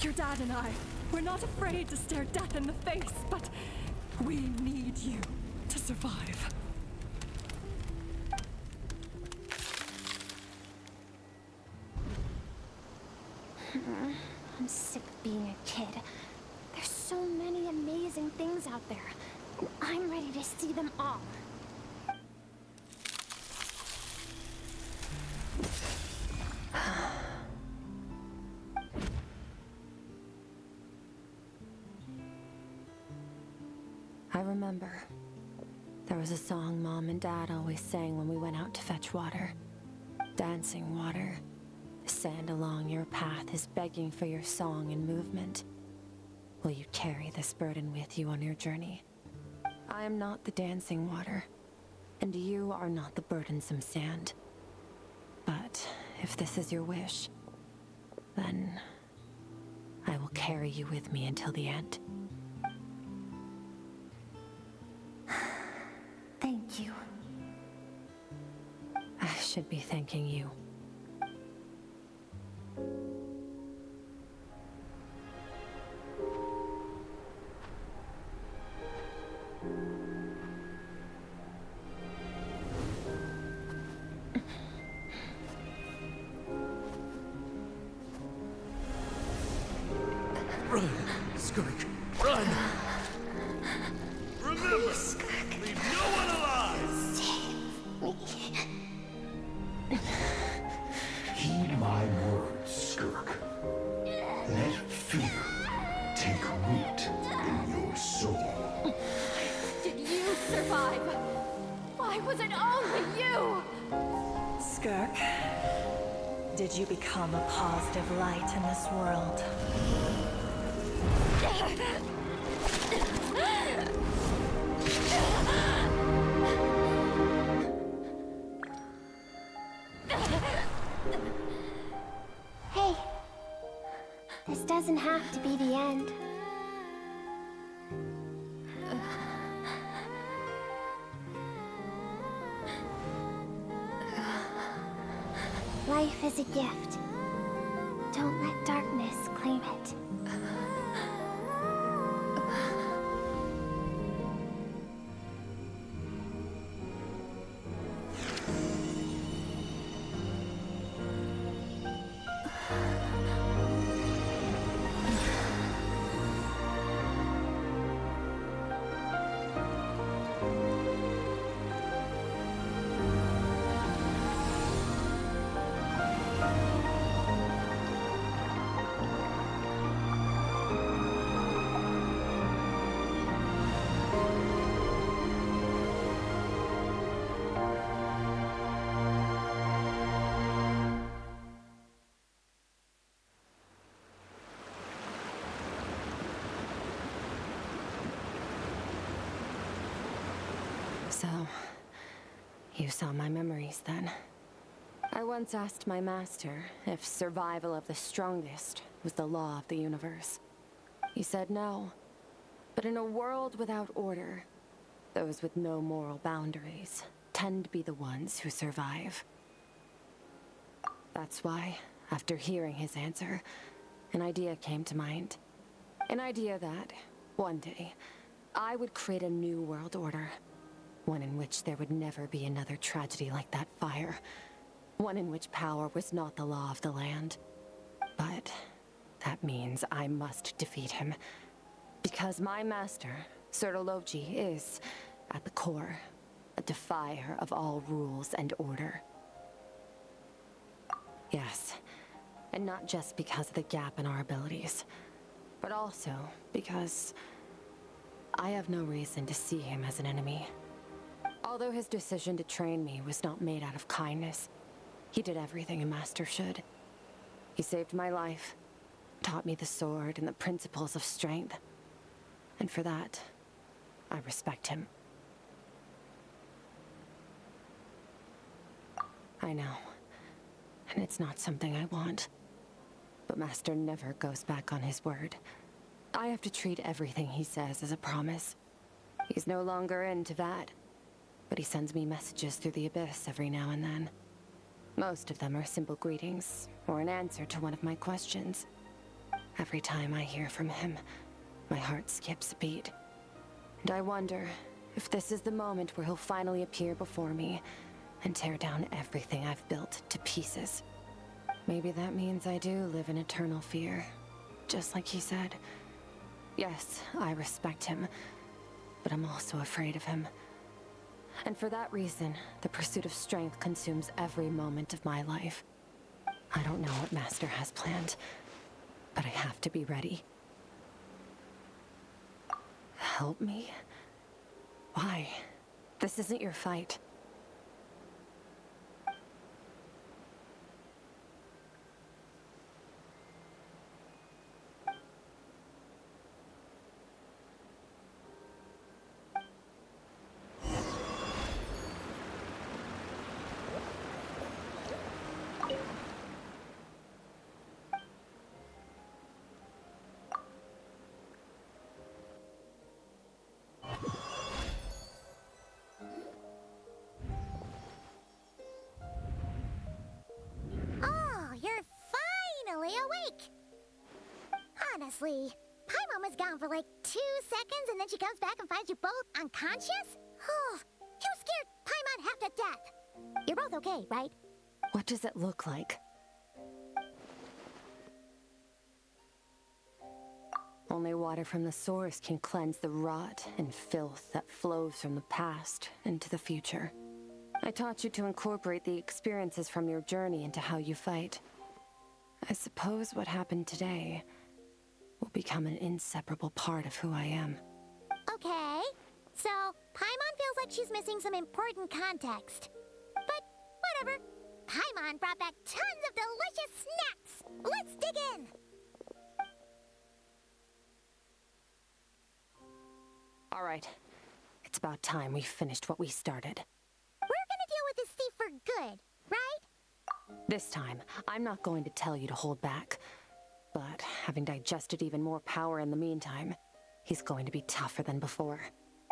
Your dad and I, we're not afraid to stare death in the face, but we need you to survive. I'm sick of being a kid. There's so many amazing things out there, and I'm ready to see them all. I remember. There was a song Mom and Dad always sang when we went out to fetch water. Dancing water. The sand along your path is begging for your song and movement. Will you carry this burden with you on your journey? I am not the dancing water, and you are not the burdensome sand. But if this is your wish, then I will carry you with me until the end. Thank you. I should be thanking you. Run, Skirk, run! Remember, leave no one alive! Heed my words, Skirk. Let fear take root in your soul. Did you survive? Why was it only you? Skirk, did you become a positive light in this world? Hey, this doesn't have to be the end. Life is a gift. Don't let darkness claim it. So, you saw my memories then. I once asked my master if survival of the strongest was the law of the universe. He said no. But in a world without order, those with no moral boundaries tend to be the ones who survive. That's why, after hearing his answer, an idea came to mind. An idea that, one day, I would create a new world order. One in which there would never be another tragedy like that fire. One in which power was not the law of the land. But that means I must defeat him. Because my master, Sertologi, is, at the core, a defier of all rules and order. Yes, and not just because of the gap in our abilities, but also because I have no reason to see him as an enemy. Although his decision to train me was not made out of kindness, he did everything a master should. He saved my life, taught me the sword and the principles of strength. And for that, I respect him. I know. And it's not something I want. But Master never goes back on his word. I have to treat everything he says as a promise. He's no longer into that. But he sends me messages through the abyss every now and then. Most of them are simple greetings, or an answer to one of my questions. Every time I hear from him, my heart skips a beat. And I wonder if this is the moment where he'll finally appear before me and tear down everything I've built to pieces. Maybe that means I do live in eternal fear, just like he said. Yes, I respect him, but I'm also afraid of him. And for that reason, the pursuit of strength consumes every moment of my life. I don't know what Master has planned, but I have to be ready. Help me? Why? This isn't your fight. Awake! Honestly, Paimon was gone for like 2 seconds and then she comes back and finds you both unconscious? Oh, you scared Paimon half to death. You're both okay, right? What does it look like? Only water from the source can cleanse the rot and filth that flows from the past into the future. I taught you to incorporate the experiences from your journey into how you fight. I suppose what happened today will become an inseparable part of who I am. Okay, so Paimon feels like she's missing some important context. But whatever. Paimon brought back tons of delicious snacks. Let's dig in. All right. It's about time we finished what we started. We're gonna deal with this thief for good, right? This time, I'm not going to tell you to hold back. But having digested even more power in the meantime, he's going to be tougher than before.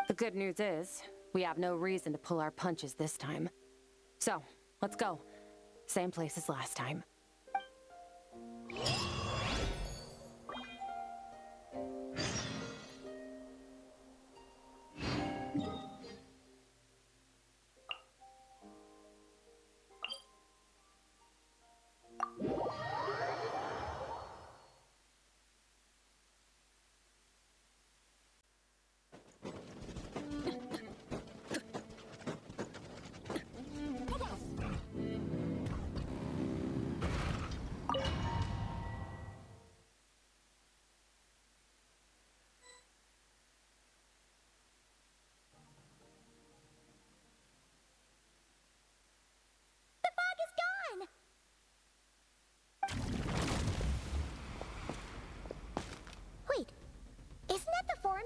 The good news is, we have no reason to pull our punches this time. So, let's go. Same place as last time.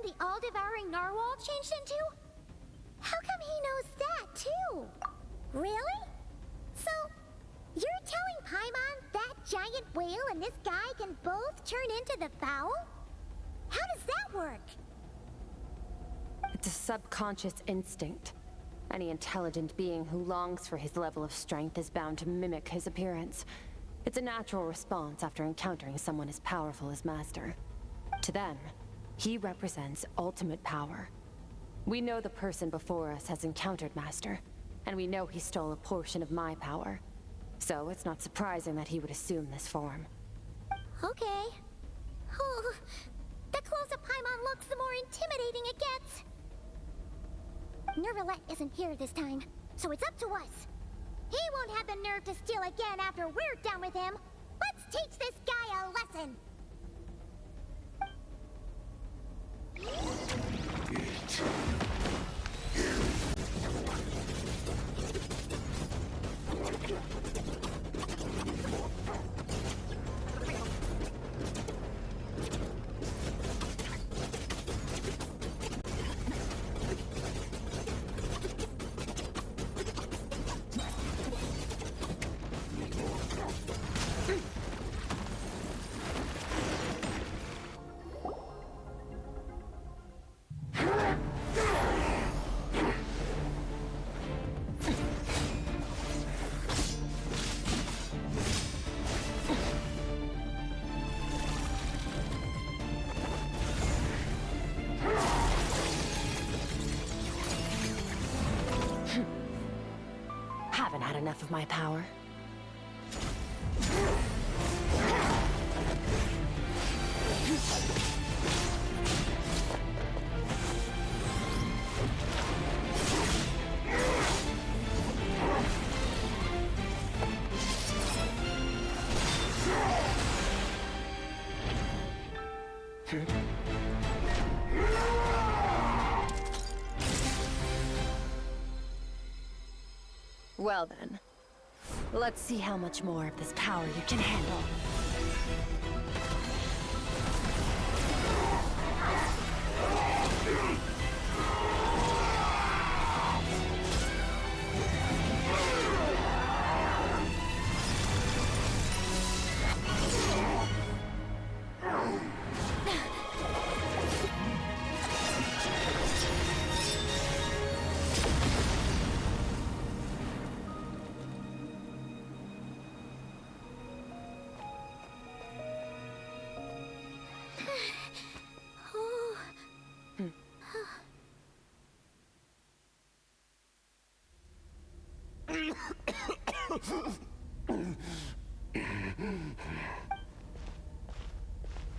The all-devouring narwhal changed into? How come he knows that, too? Really? So, you're telling Paimon that giant whale and this guy can both turn into the fowl? How does that work? It's a subconscious instinct. Any intelligent being who longs for his level of strength is bound to mimic his appearance. It's a natural response after encountering someone as powerful as Master. To them, he represents ultimate power. We know the person before us has encountered Master, and we know he stole a portion of my power. So it's not surprising that he would assume this form. Okay. Oh, the closer Paimon looks, the more intimidating it gets. Nervalette isn't here this time, so it's up to us. He won't have the nerve to steal again after we're done with him. Let's teach this guy a lesson. enough of my power. Well then, let's see how much more of this power you can handle.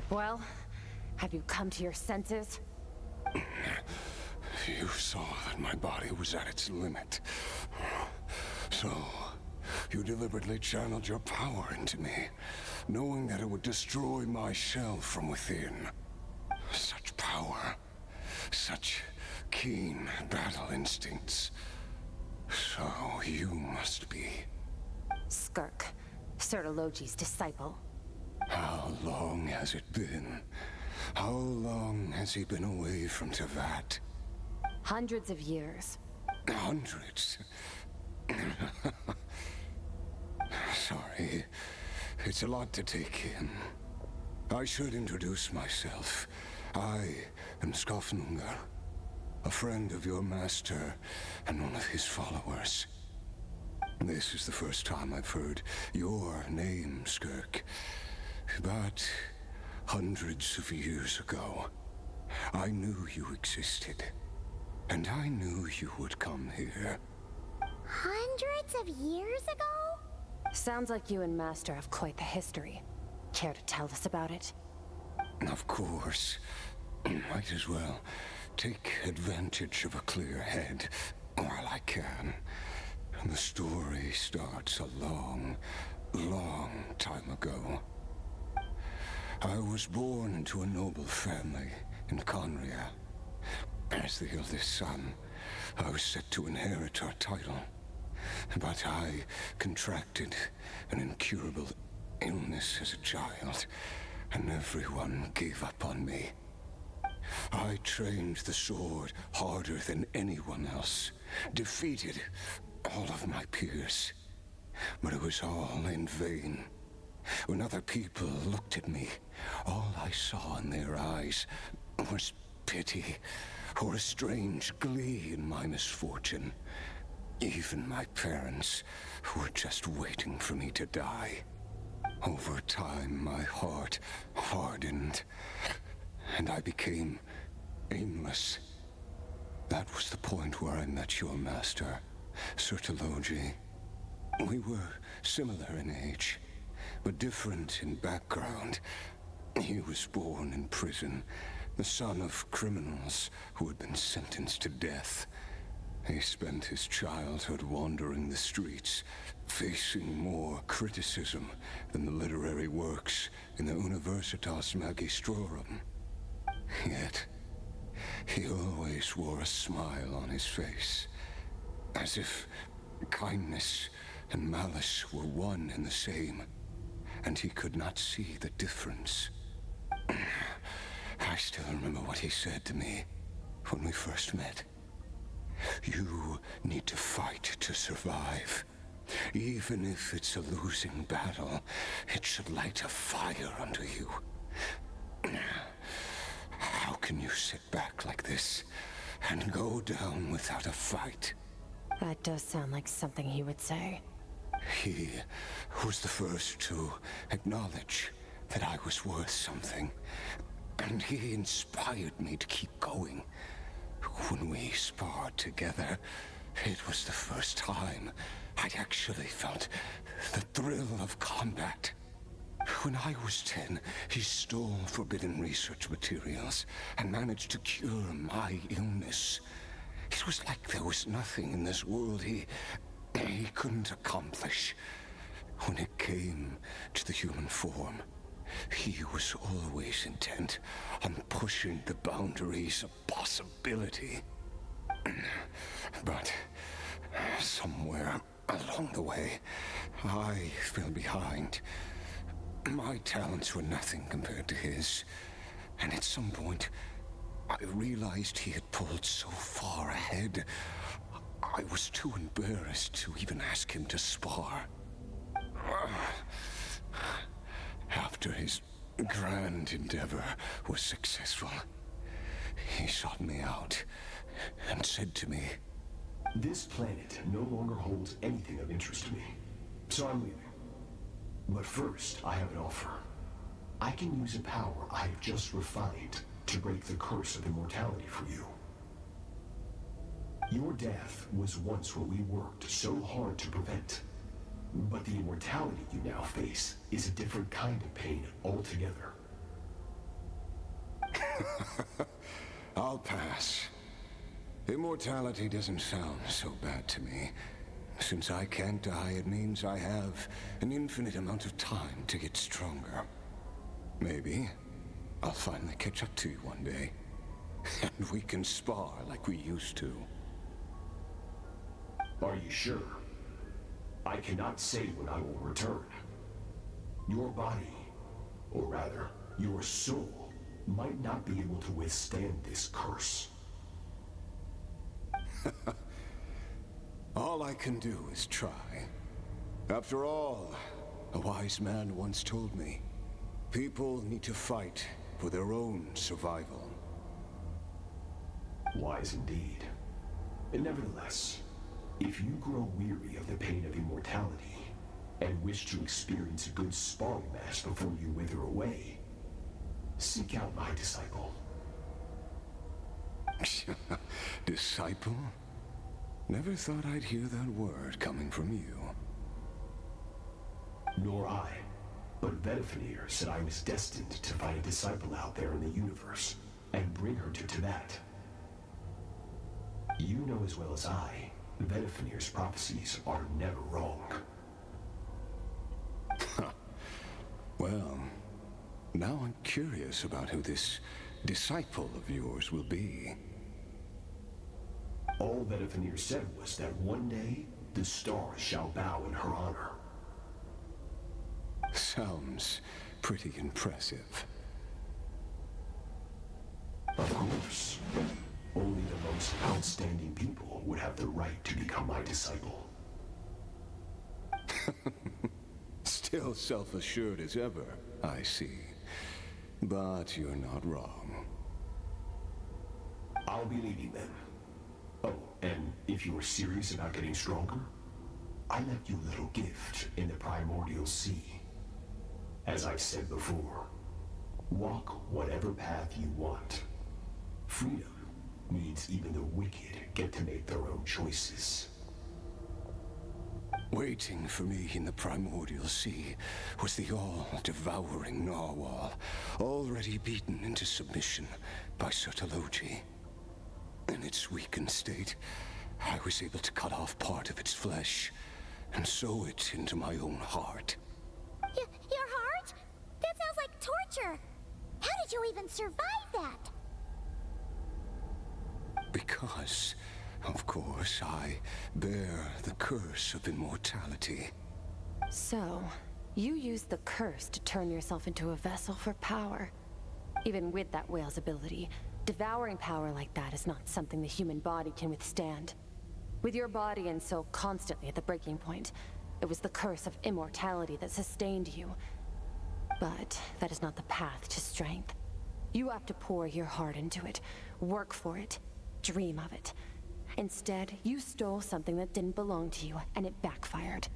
Well, have you come to your senses? You saw that my body was at its limit. So, you deliberately channeled your power into me, knowing that it would destroy my shell from within. Such power, such keen battle instincts. So, you must be... Skirk, Sertologi's disciple. How long has it been? How long has he been away from Tevat? Hundreds of years. Hundreds? Sorry, it's a lot to take in. I should introduce myself. I am Skirk, a friend of your master and one of his followers. This is the first time I've heard your name, Skirk. But hundreds of years ago, I knew you existed. And I knew you would come here. Hundreds of years ago? Sounds like you and Master have quite the history. Care to tell us about it? Of course. Might as well take advantage of a clear head while I can. The story starts a long, long time ago. I was born into a noble family in Conria. As the eldest son, I was set to inherit our title. But I contracted an incurable illness as a child, and everyone gave up on me. I trained the sword harder than anyone else, defeated all of my peers. But it was all in vain. When other people looked at me, all I saw in their eyes was pity, or a strange glee in my misfortune. Even my parents were just waiting for me to die. Over time, my heart hardened, and I became aimless. That was the point where I met your master, Sertologi. We were similar in age, but different in background. He was born in prison, the son of criminals who had been sentenced to death. He spent his childhood wandering the streets, facing more criticism than the literary works in the Universitas Magistrorum. Yet, he always wore a smile on his face, as if kindness and malice were one and the same, and he could not see the difference. I still remember what he said to me when we first met. You need to fight to survive. Even if it's a losing battle, it should light a fire under you. How can you sit back like this and go down without a fight? That does sound like something he would say. He was the first to acknowledge that I was worth something, and he inspired me to keep going. When we sparred together, It was the first time I'd actually felt the thrill of combat. When I was 10, he stole forbidden research materials and managed to cure my illness. It was like there was nothing in this world he couldn't accomplish. When it came to the human form, he was always intent on pushing the boundaries of possibility. But somewhere along the way, I fell behind. My talents were nothing compared to his, and at some point, I realized he had pulled so far ahead, I was too embarrassed to even ask him to spar. After his grand endeavor was successful, he sought me out and said to me, "This planet no longer holds anything of interest to me, so I'm leaving. But first, I have an offer. I can use a power I have just refined to break the curse of immortality for you. Your death was once what we worked so hard to prevent. But the immortality you now face is a different kind of pain altogether." I'll pass. Immortality doesn't sound so bad to me. Since I can't die, it means I have an infinite amount of time to get stronger. Maybe I'll finally catch up to you one day, and we can spar like we used to. Are you sure? I cannot say when I will return. Your body, or rather, your soul, might not be able to withstand this curse. All I can do is try. After all, a wise man once told me, people need to fight for their own survival. Wise indeed. And nevertheless, if you grow weary of the pain of immortality and wish to experience a good sparring match before you wither away, seek out my disciple. Disciple? Never thought I'd hear that word coming from you. Nor I. But Vedifenir said I was destined to find a disciple out there in the universe and bring her to Tibet. You know as well as I, Vedifenir's prophecies are never wrong. Well, now I'm curious about who this disciple of yours will be. All Vedifenir said was that one day, the stars shall bow in her honor. Sounds pretty impressive. Of course. Only the most outstanding people would have the right to become my disciple. Still self-assured as ever, I see. But you're not wrong. I'll be leaving then. Oh, and if you are serious about getting stronger, I left you a little gift in the primordial sea. As I've said before, walk whatever path you want. Freedom means even the wicked get to make their own choices. Waiting for me in the primordial sea was the all-devouring narwhal, already beaten into submission by Sertologi. In its weakened state, I was able to cut off part of its flesh and sew it into my own heart. Your heart? That sounds like torture. How did you even survive that? Because, of course, I bear the curse of immortality. So, you used the curse to turn yourself into a vessel for power. Even with that whale's ability, devouring power like that is not something the human body can withstand. With your body and soul constantly at the breaking point, it was the curse of immortality that sustained you. But that is not the path to strength. You have to pour your heart into it, work for it, dream of it. Instead, you stole something that didn't belong to you, and it backfired.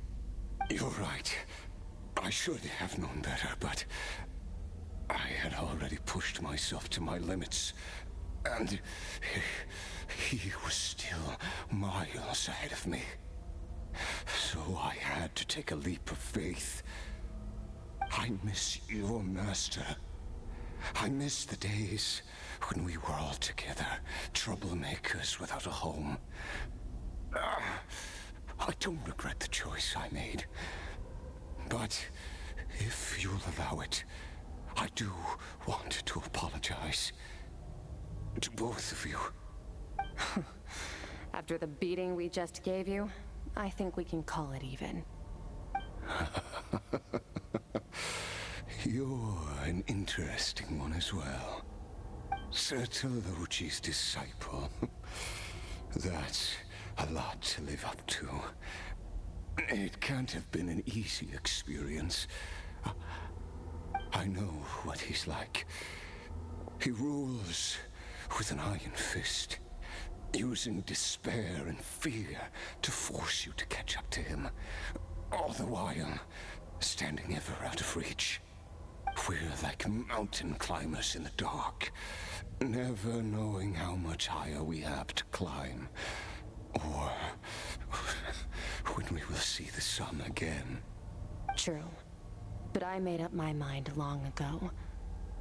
You're right. I should have known better, but I had already pushed myself to my limits, and He was still miles ahead of me. So I had to take a leap of faith. I miss your master. I miss the days when we were all together, troublemakers without a home. I don't regret the choice I made. But if you'll allow it, I do want to apologize. To both of you. After the beating we just gave you, I think we can call it even. You're an interesting one as well. Sertologi's disciple. That's a lot to live up to. It can't have been an easy experience. I know what he's like. He rules with an iron fist, using despair and fear to force you to catch up to him, all the while standing ever out of reach. We're like mountain climbers in the dark, never knowing how much higher we have to climb, or when we will see the sun again. True. But I made up my mind long ago.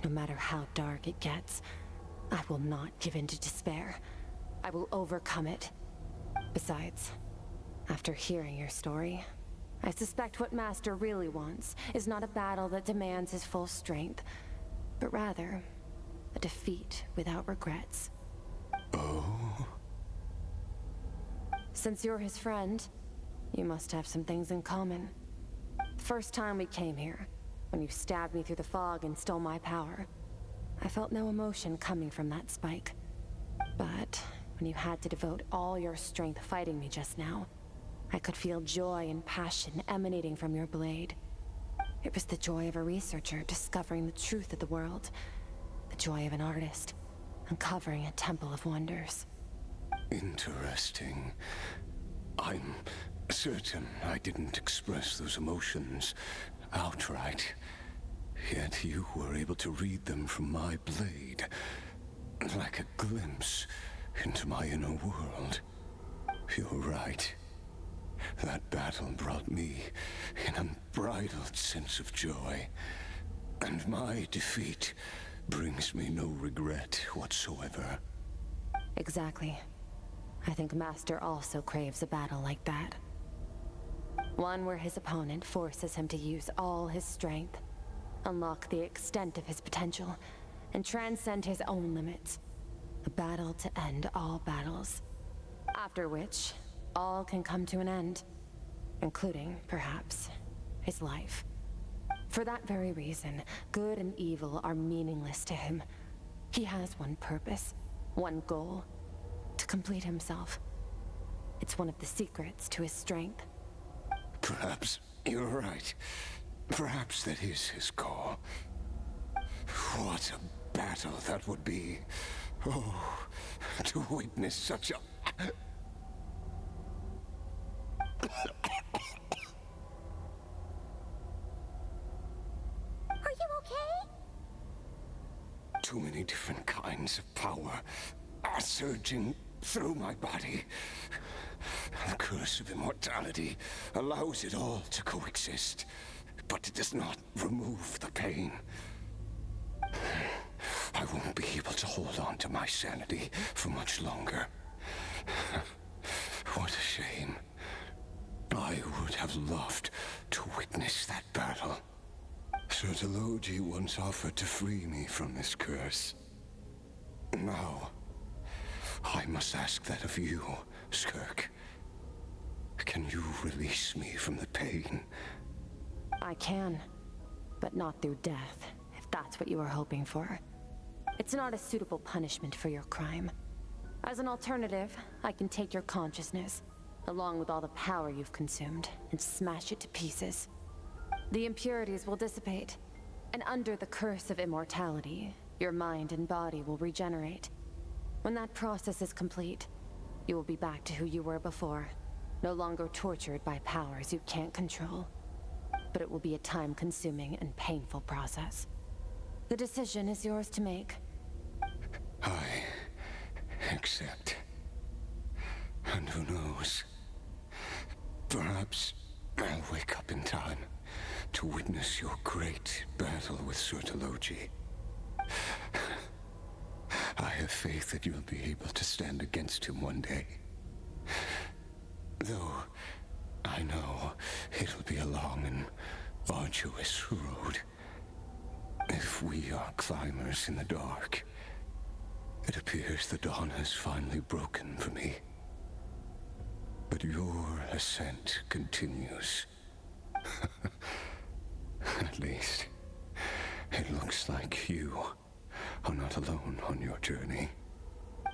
No matter how dark it gets, I will not give in to despair. I will overcome it. Besides, after hearing your story, I suspect what Master really wants is not a battle that demands his full strength, but rather a defeat without regrets. Oh? Since you're his friend, you must have some things in common. The first time we came here, when you stabbed me through the fog and stole my power, I felt no emotion coming from that spike. But when you had to devote all your strength fighting me just now, I could feel joy and passion emanating from your blade. It was the joy of a researcher discovering the truth of the world, the joy of an artist uncovering a temple of wonders. Interesting. I'm certain I didn't express those emotions outright. Yet you were able to read them from my blade, like a glimpse into my inner world. You're right. That battle brought me an unbridled sense of joy, and my defeat brings me no regret whatsoever. Exactly. I think Master also craves a battle like that. One where his opponent forces him to use all his strength, unlock the extent of his potential, and transcend his own limits. A battle to end all battles. After which, all can come to an end, including, perhaps, his life. For that very reason, good and evil are meaningless to him. He has one purpose, one goal: to complete himself. It's one of the secrets to his strength. Perhaps you're right. Perhaps that is his goal. What a battle that would be. Oh, to witness such a... Are you okay? Too many different kinds of power are surging through my body. The curse of immortality allows it all to coexist, but it does not remove the pain. I won't be able to hold on to my sanity for much longer. What a shame. I would have loved to witness that battle. Sertologi once offered to free me from this curse. Now, I must ask that of you, Skirk. Can you release me from the pain? I can, but not through death, if that's what you were hoping for. It's not a suitable punishment for your crime. As an alternative, I can take your consciousness, along with all the power you've consumed, and smash it to pieces. The impurities will dissipate, and under the curse of immortality, your mind and body will regenerate. When that process is complete, you will be back to who you were before, no longer tortured by powers you can't control. But it will be a time-consuming and painful process. The decision is yours to make. I accept. Perhaps I'll wake up in time to witness your great battle with Surtology. I have faith that you'll be able to stand against him one day. Though I know it'll be a long and arduous road. If we are climbers in the dark, it appears the dawn has finally broken for me. But your ascent continues. At least, it looks like you are not alone on your journey.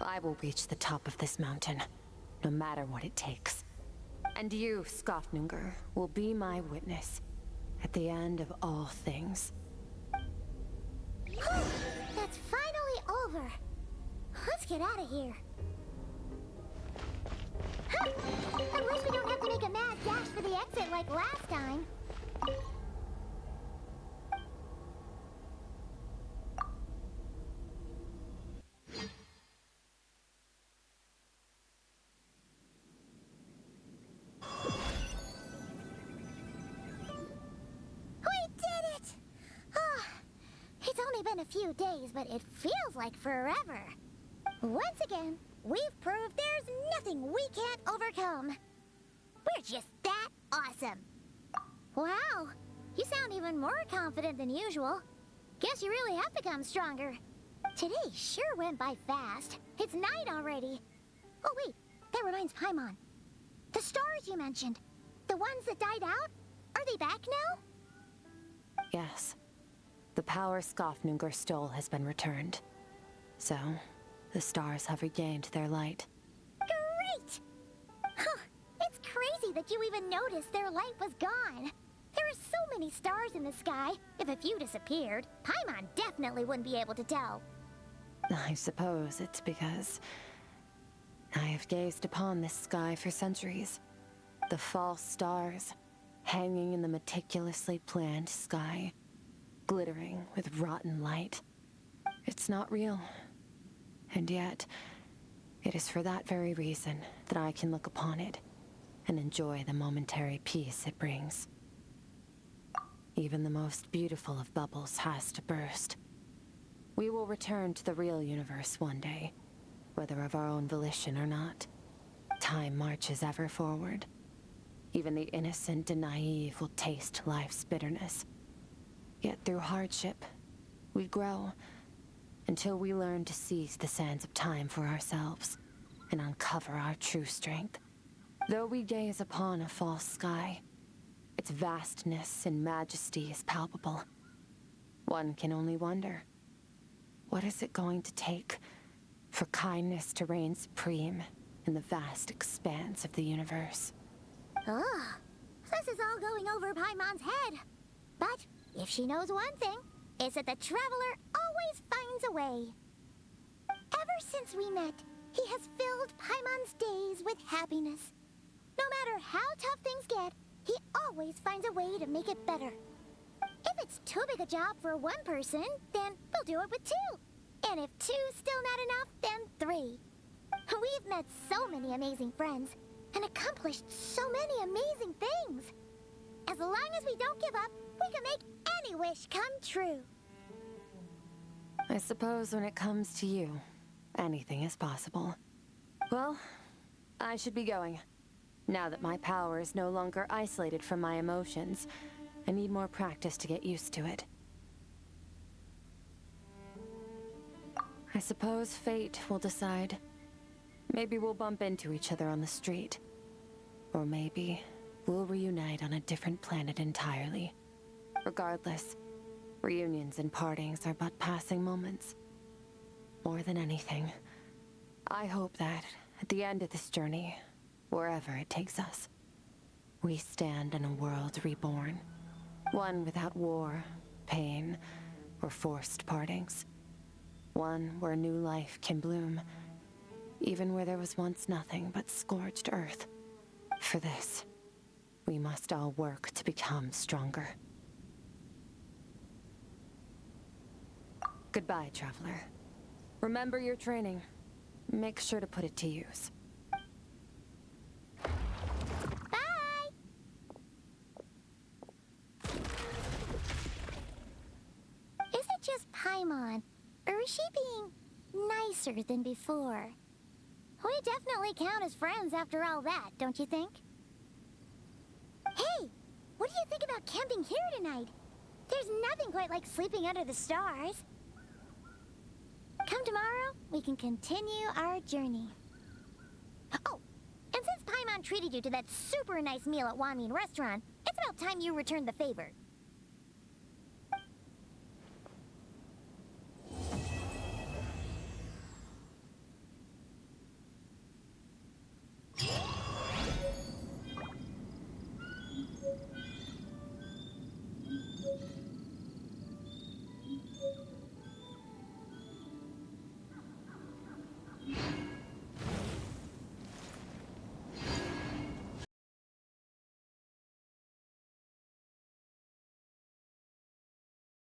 I will reach the top of this mountain, no matter what it takes. And you, Skofnungr, will be my witness at the end of all things. That's finally over. Let's get out of here. At least we don't have to make a mad dash for the exit like last time. It's only been a few days, but it feels like forever. Once again, we've proved there's nothing we can't overcome. We're just that awesome. Wow, you sound even more confident than usual. Guess you really have become stronger. Today sure went by fast. It's night already. Oh wait, that reminds Paimon. The stars you mentioned, the ones that died out, are they back now? Yes. The power Skofnungr stole has been returned. So, the stars have regained their light. Great! Huh, it's crazy that you even noticed their light was gone. There are so many stars in the sky. If a few disappeared, Paimon definitely wouldn't be able to tell. I suppose it's because I have gazed upon this sky for centuries. The false stars, hanging in the meticulously planned sky, glittering with rotten light. It's not real. And yet, it is for that very reason that I can look upon it and enjoy the momentary peace it brings. Even the most beautiful of bubbles has to burst. We will return to the real universe one day, whether of our own volition or not. Time marches ever forward. Even the innocent and naive will taste life's bitterness. Yet through hardship, we grow, until we learn to seize the sands of time for ourselves, and uncover our true strength. Though we gaze upon a false sky, its vastness and majesty is palpable. One can only wonder, what is it going to take for kindness to reign supreme in the vast expanse of the universe? Ugh, this is all going over Paimon's head. But if she knows one thing, it's that the Traveler always finds a way. Ever since we met, he has filled Paimon's days with happiness. No matter how tough things get, he always finds a way to make it better. If it's too big a job for one person, then we'll do it with two. And if two's still not enough, then three. We've met so many amazing friends, and accomplished so many amazing things. As long as we don't give up, we can make any wish come true. I suppose when it comes to you, anything is possible. Well, I should be going. Now that my power is no longer isolated from my emotions, I need more practice to get used to it. I suppose fate will decide. Maybe we'll bump into each other on the street. Or maybe we'll reunite on a different planet entirely. Regardless, reunions and partings are but passing moments. More than anything, I hope that at the end of this journey, wherever it takes us, we stand in a world reborn. One without war, pain, or forced partings. One where new life can bloom, even where there was once nothing but scorched earth. For this, we must all work to become stronger. Goodbye, Traveler. Remember your training. Make sure to put it to use. Bye! being nicer than before. We definitely count as friends after all that, don't you think? Hey, what do you think about camping here tonight? There's nothing quite like sleeping under the stars. Come tomorrow, we can continue our journey. Oh, and since Paimon treated you to that super nice meal at Wanmin Restaurant, it's about time you returned the favor.